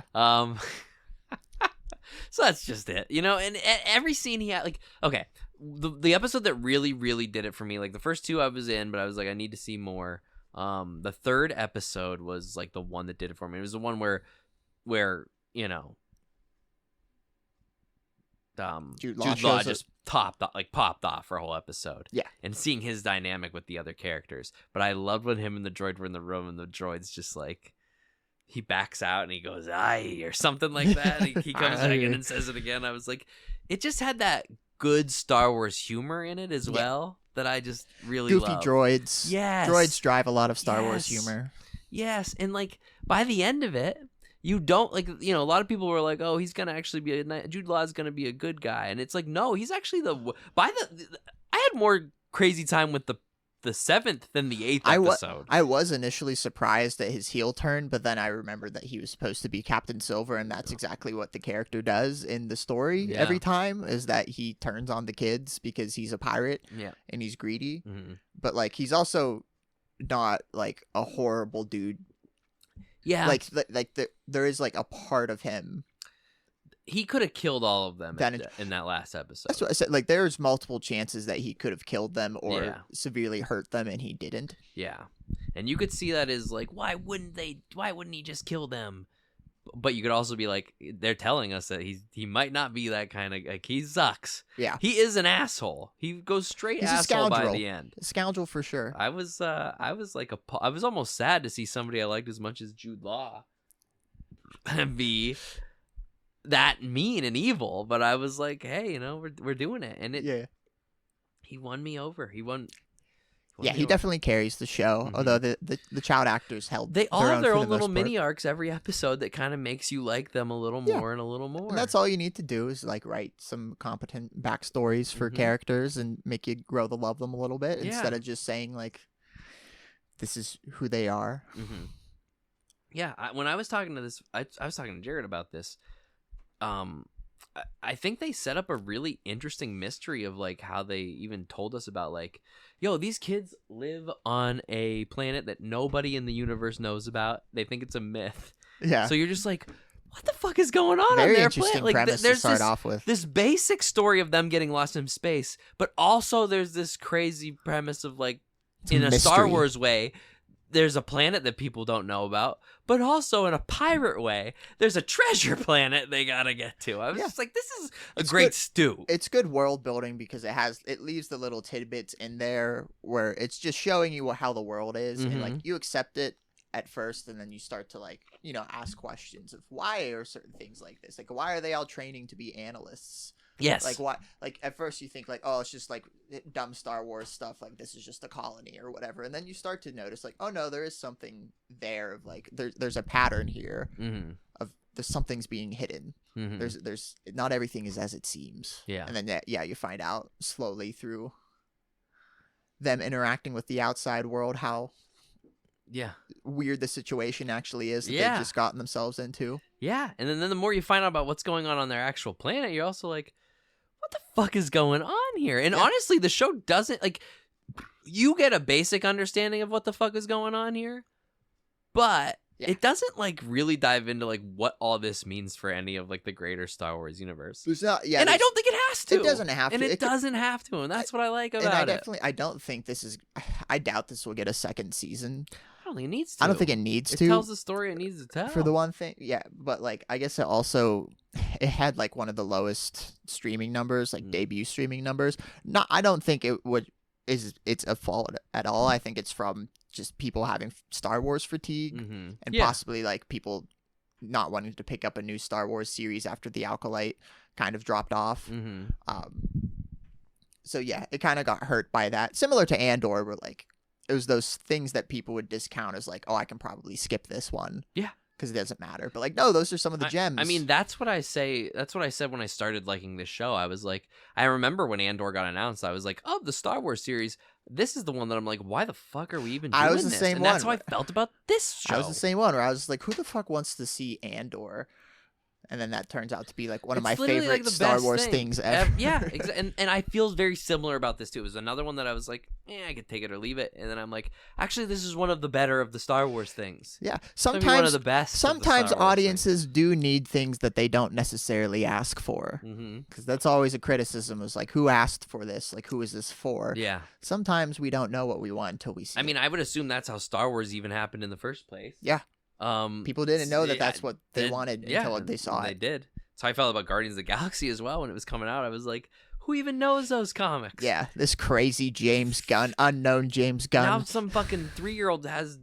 So that's just it, you know. And every scene he had, like, okay, the episode that really, really did it for me, like the first two I was in, but I was like, I need to see more. The third episode was like the one that did it for me. It was the one where you know, Jude Jude Law Law just popped off for a whole episode. Yeah. And seeing his dynamic with the other characters. But I loved when him and the droid were in the room and the droid's just like, he backs out and he goes, "Aye," or something like that. He comes back in and says it again. I was like, it just had that good Star Wars humor in it as well that I just really goofy love. droids. Yes. Droids drive a lot of Star Wars humor. Yes. And like by the end of it, you don't like, you know, a lot of people were like, "Oh, he's gonna actually be Jude Law is gonna be a good guy," and it's like, no, he's actually I had more crazy time with the 7th than the 8th episode. I was initially surprised at his heel turn, but then I remembered that he was supposed to be Captain Silver, and that's exactly what the character does in the story every time, is that he turns on the kids because he's a pirate and he's greedy. Mm-hmm. But like he's not like a horrible dude. Yeah. Like there is like a part of him. He could have killed all of them in that last episode. That's what I said. Like, there's multiple chances that he could have killed them or severely hurt them, and he didn't. Yeah, and you could see that as like, why wouldn't he just kill them? But you could also be like, they're telling us that he might not be that kind of like, he sucks. Yeah, he is an asshole. He goes straight asshole by the end. A scoundrel for sure. I was almost sad to see somebody I liked as much as Jude Law be that mean and evil, but I was like, hey, you know, we're doing it, and he won me over. He definitely carries the show. Mm-hmm. Although the child actors held they all have their own little mini arcs every episode that kind of makes you like them a little more and a little more. And that's all you need to do is like write some competent backstories for characters and make you grow to love them a little bit instead of just saying like, this is who they are. Mm-hmm. Yeah, when I was talking to I was talking to Jared about this. I think they set up a really interesting mystery of like how they even told us about like, yo, these kids live on a planet that nobody in the universe knows about. They think it's a myth. Yeah. So you're just like, what the fuck is going on Very their interesting planet? Like, premise to start off with. This basic story of them getting lost in space, but also there's this crazy premise of like, in a Star Wars way, there's a planet that people don't know about, but also in a pirate way, there's a treasure planet they gotta get to. I was just like, this is a great stew. It's good world building because it leaves the little tidbits in there where it's just showing you how the world is, and like you accept it at first, and then you start to like, you know, ask questions of why are certain things like this? Like, why are they all training to be analysts? Yes. Like why? Like at first you think like, oh, it's just like dumb Star Wars stuff. Like this is just a colony or whatever, and then you start to notice like, oh no, there is something there. Of like there's a pattern here of there's something's being hidden. There's not everything is as it seems. Yeah. And then you find out slowly through them interacting with the outside world how weird the situation actually is that they've just gotten themselves into. Yeah, and then the more you find out about what's going on their actual planet, you're also like, what the fuck is going on here? And honestly, the show doesn't, like, you get a basic understanding of what the fuck is going on here, but it doesn't, like, really dive into, like, what all this means for any of, like, the greater Star Wars universe. And I don't think it has to. It doesn't have to. And it doesn't have to, and that's what I like about it. I don't think I doubt this will get a second season. I don't think it needs to. I don't think it needs to. It tells the story it needs to tell. For the one thing, but like I guess it had like one of the lowest streaming numbers, like debut streaming numbers. I don't think it's a fault at all. I think it's from just people having Star Wars fatigue and possibly like people not wanting to pick up a new Star Wars series after the Acolyte kind of dropped off. So yeah, it kind of got hurt by that. Similar to Andor, where like it was those things that people would discount as like, oh, I can probably skip this one. Yeah. Because it doesn't matter. But like, no, those are some of the gems. I mean, that's what I say. That's what I said when I started liking this show. I was like, I remember when Andor got announced, I was like, oh, the Star Wars series, this is the one that I'm like, why the fuck are we even doing this? I was the same one. That's how I felt about this show. I was the same one where I was like, who the fuck wants to see Andor? And then that turns out to be like one of It's my literally, favorite like, the Star best Wars thing things ever. Yeah, and I feel very similar about this too. It was another one that I was like, I could take it or leave it, and then I'm like, actually, this is one of the better of the Star Wars things. Yeah, Maybe one of the best. Sometimes of the Star Wars audiences do need things that they don't necessarily ask for, because that's always a criticism. Is like, who asked for this? Like, who is this for? Yeah. Sometimes we don't know what we want until we see. I mean, I would assume that's how Star Wars even happened in the first place. Yeah. People didn't know that that's what they wanted until they saw it. They did. That's how I felt about Guardians of the Galaxy as well when it was coming out. I was like, who even knows those comics? Yeah, this crazy James Gunn, unknown James Gunn. Now some fucking 3-year-old has,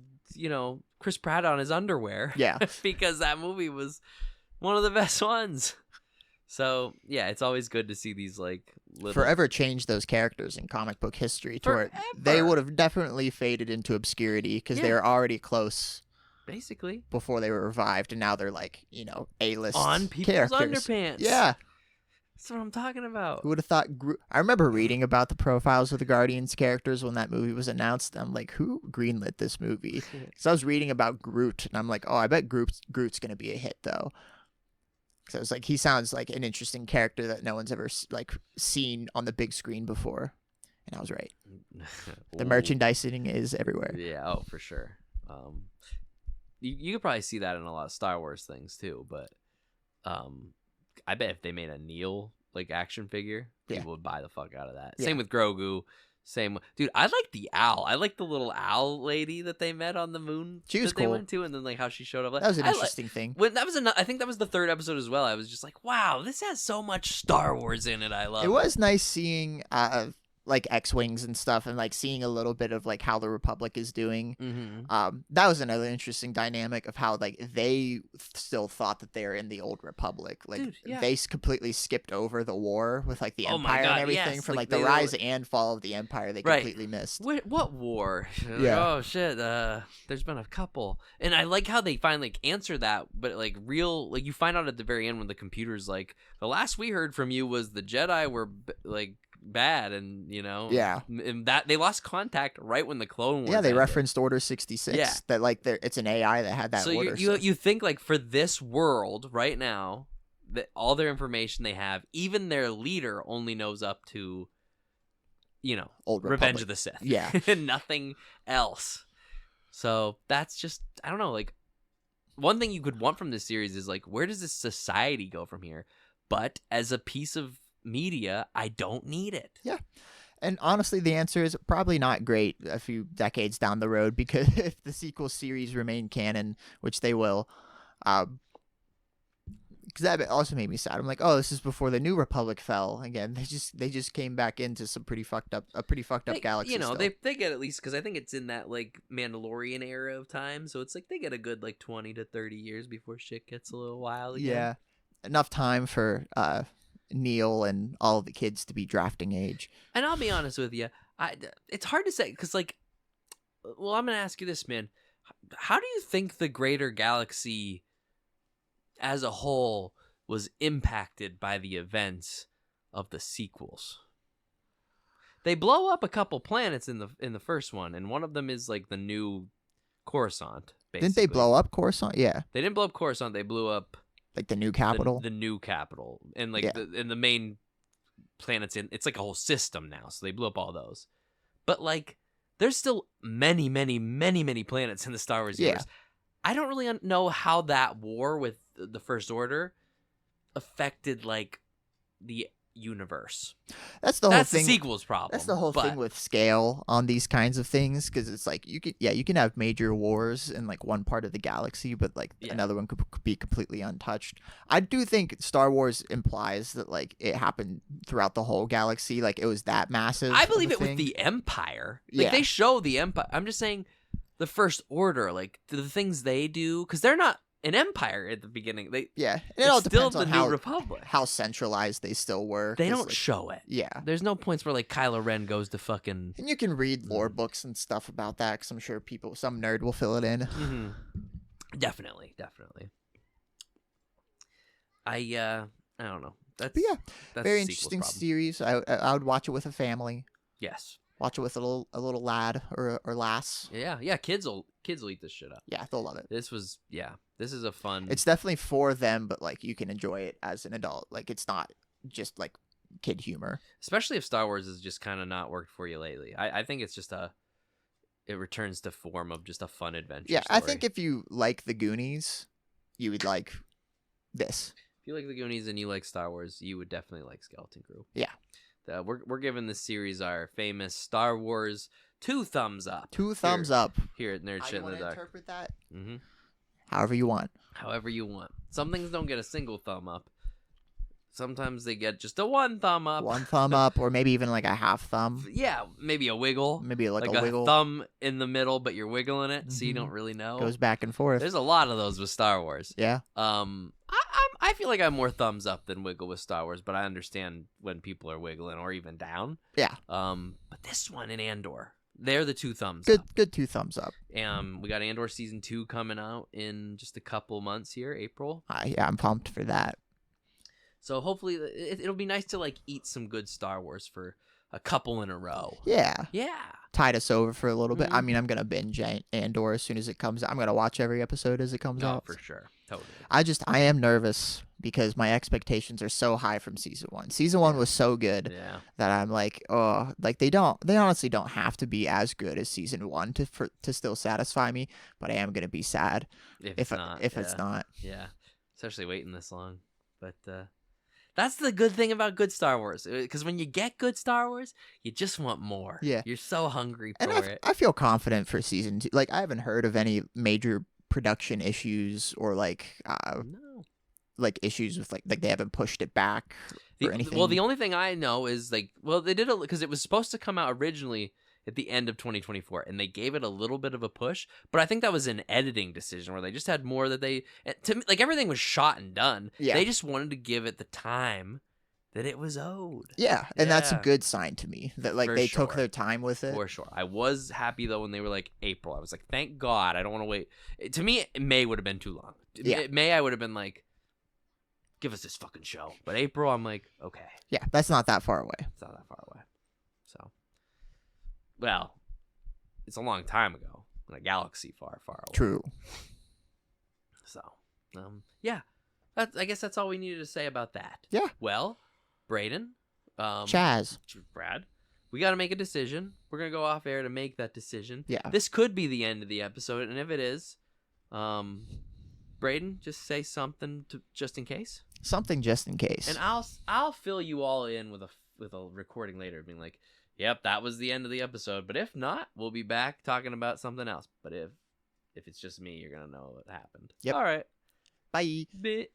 Chris Pratt on his underwear. Yeah. Because that movie was one of the best ones. So, yeah, it's always good to see these, like, little... Forever changed those characters in comic book history to where they would have definitely faded into obscurity because they were already close. Basically. Before they were revived, and now they're like, A-list on people's characters. Underpants. Yeah. That's what I'm talking about. Who would have thought... I remember reading about the profiles of the Guardians characters when that movie was announced. I'm like, who greenlit this movie? Because I was reading about Groot, and I'm like, oh, I bet Groot's going to be a hit, though. Because I was like, he sounds like an interesting character that no one's ever like seen on the big screen before. And I was right. The merchandising is everywhere. Yeah, oh, for sure. You could probably see that in a lot of Star Wars things too, but I bet if they made a Neo like action figure, people would buy the fuck out of that. Yeah. Same with Grogu. Dude, I like the owl. I like the little owl lady that they met on the moon. She was that cool. They went to, and then like how she showed up. That was an interesting thing. I think that was the 3rd episode as well. I was just like, wow, this has so much Star Wars in it. I love it. It was nice seeing like X-Wings and stuff, and like seeing a little bit of like how the Republic is doing. That was another interesting dynamic of how like they still thought that they're in the old Republic. Like they completely skipped over the war with like the Empire and everything from like the rise and fall of the Empire. They completely missed. What war? Yeah. Oh shit. There's been a couple, and I like how they finally answer that, but like you find out at the very end when the computer's like, the last we heard from you was the Jedi were like bad, and and that they lost contact right when the Clone Wars they ended. referenced Order 66 that like it's an AI that had that order. You think like for this world right now that all their information they have, even their leader only knows up to Old Revenge of the Sith, and nothing else. So that's just, I don't know, like one thing you could want from this series is like, where does this society go from here? But as a piece of media, I don't need it. Yeah. And honestly, the answer is probably not great a few decades down the road, because if the sequel series remain canon, which they will, because that also made me sad. I'm like, oh, this is before the New Republic fell again. They just came back into some pretty fucked up galaxy. They get at least, because I think it's in that like Mandalorian era of time, so it's like they get a good like 20 to 30 years before shit gets a little wild again. Yeah, enough time for Neil and all of the kids to be drafting age. And I'll be honest with you, it's hard to say, because like, well, I'm gonna ask you this, man. How do you think the greater galaxy as a whole was impacted by the events of the sequels? They blow up a couple planets in the first one, and one of them is like the new Coruscant. Basically. Didn't they blow up Coruscant? Yeah. They didn't blow up Coruscant. They blew up like the new capital. The new capital, and like the main planets it's like a whole system now. So they blew up all those, but like there's still many, many, many, many planets in the Star Wars universe. I don't really know how that war with the First Order affected like the universe. That's the sequel's problem. That's the whole thing with scale on these kinds of things, because it's like you can have major wars in like one part of the galaxy, but like another one could be completely untouched. I do think Star Wars implies that like it happened throughout the whole galaxy, like it was that massive. I believe it with the Empire. Like they show the Empire. I'm just saying the First Order, like the things they do, because they're not an empire at the beginning. And it all depends on New Republic. How centralized they still were. They don't show it. Yeah. There's no points where like Kylo Ren goes to fucking... And you can read lore books and stuff about that, because I'm sure some nerd will fill it in. Mm-hmm. Definitely. I don't know. That's very interesting series. I would watch it with a family. Yes. Watch it with a little lad or lass. Yeah. Kids will eat this shit up. Yeah, they'll love it. This This is a fun. It's definitely for them, but like you can enjoy it as an adult. Like it's not just like kid humor. Especially if Star Wars has just kind of not worked for you lately. I think it's just it returns to form of just a fun adventure. Yeah, story. I think if you like the Goonies, you would like this. If you like the Goonies and you like Star Wars, you would definitely like Skeleton Crew. Yeah. We're giving this series our famous Star Wars 2 thumbs up. 2 thumbs up. Here at Nerd How Shit you in the want to Dark. interpret that? Mm-hmm. However you want. However you want. Some things don't get a single thumb up. Sometimes they get just a 1 thumb up. 1 thumb up, or maybe even like a half thumb. Yeah, maybe a wiggle. Maybe like a a wiggle. thumb in the middle, but you're wiggling it, so you Mhm. don't really know. Goes back and forth. There's a lot of those with Star Wars. Yeah. I feel like I'm more thumbs up than wiggle with Star Wars, but I understand when people are wiggling or even down. Yeah. But this one in Andor, they're the 2 thumbs Good. up. Good 2 thumbs up. We got Andor season 2 coming out in just a couple months here, April. Yeah, I'm pumped for that. So hopefully it'll be nice to like eat some good Star Wars for a couple in a row. Yeah. Yeah. Tide us over for a little bit. I Mhm. mean, I'm gonna binge Andor as soon as it comes out. I'm gonna watch every episode as it comes No, out. for sure. Totally. I am nervous because my expectations are so high from season 1. Season 1 was so good Yeah. that I'm like, oh, like they honestly don't have to be as good as season 1 to still satisfy me. But I am gonna be sad if it's it's not. Yeah. Especially waiting this long. But that's the good thing about good Star Wars. Because when you get good Star Wars, you just want more. Yeah. You're so hungry And for it. I feel confident for season 2. Like I haven't heard of any major production issues or like No. like issues with like they haven't pushed it back or anything. Well, the only thing I know is like, well, they did it because it was supposed to come out originally at the end of 2024, and they gave it a little bit of a push. But I think that was an editing decision where they just had more that to me, like everything was shot and done. Yeah. They just wanted to give it the time that it was owed. Yeah, and that's a Yeah. good sign to me that like For they took sure. their time with it. For sure. I was happy though when they were like April. I was like, thank God. I don't want to wait. To me, May would have been too long. Yeah. May, I would have been like, give us this fucking show. But April, I'm like, okay. Yeah, that's not that far away. It's not that far away. So, well, it's a long time ago in a galaxy far, far away. True. So, yeah. I guess that's all we needed to say about that. Yeah. Well, Braden, Chaz. Brad, we got to make a decision. We're going to go off air to make that decision. Yeah. This could be the end of the episode, and if it is, Braden, just say something just in case. Something just in case. And I'll fill you all in with a recording later, being like, "Yep, that was the end of the episode." But if not, we'll be back talking about something else. But if it's just me, you're gonna know what happened. Yep. All right. Bye. Bit.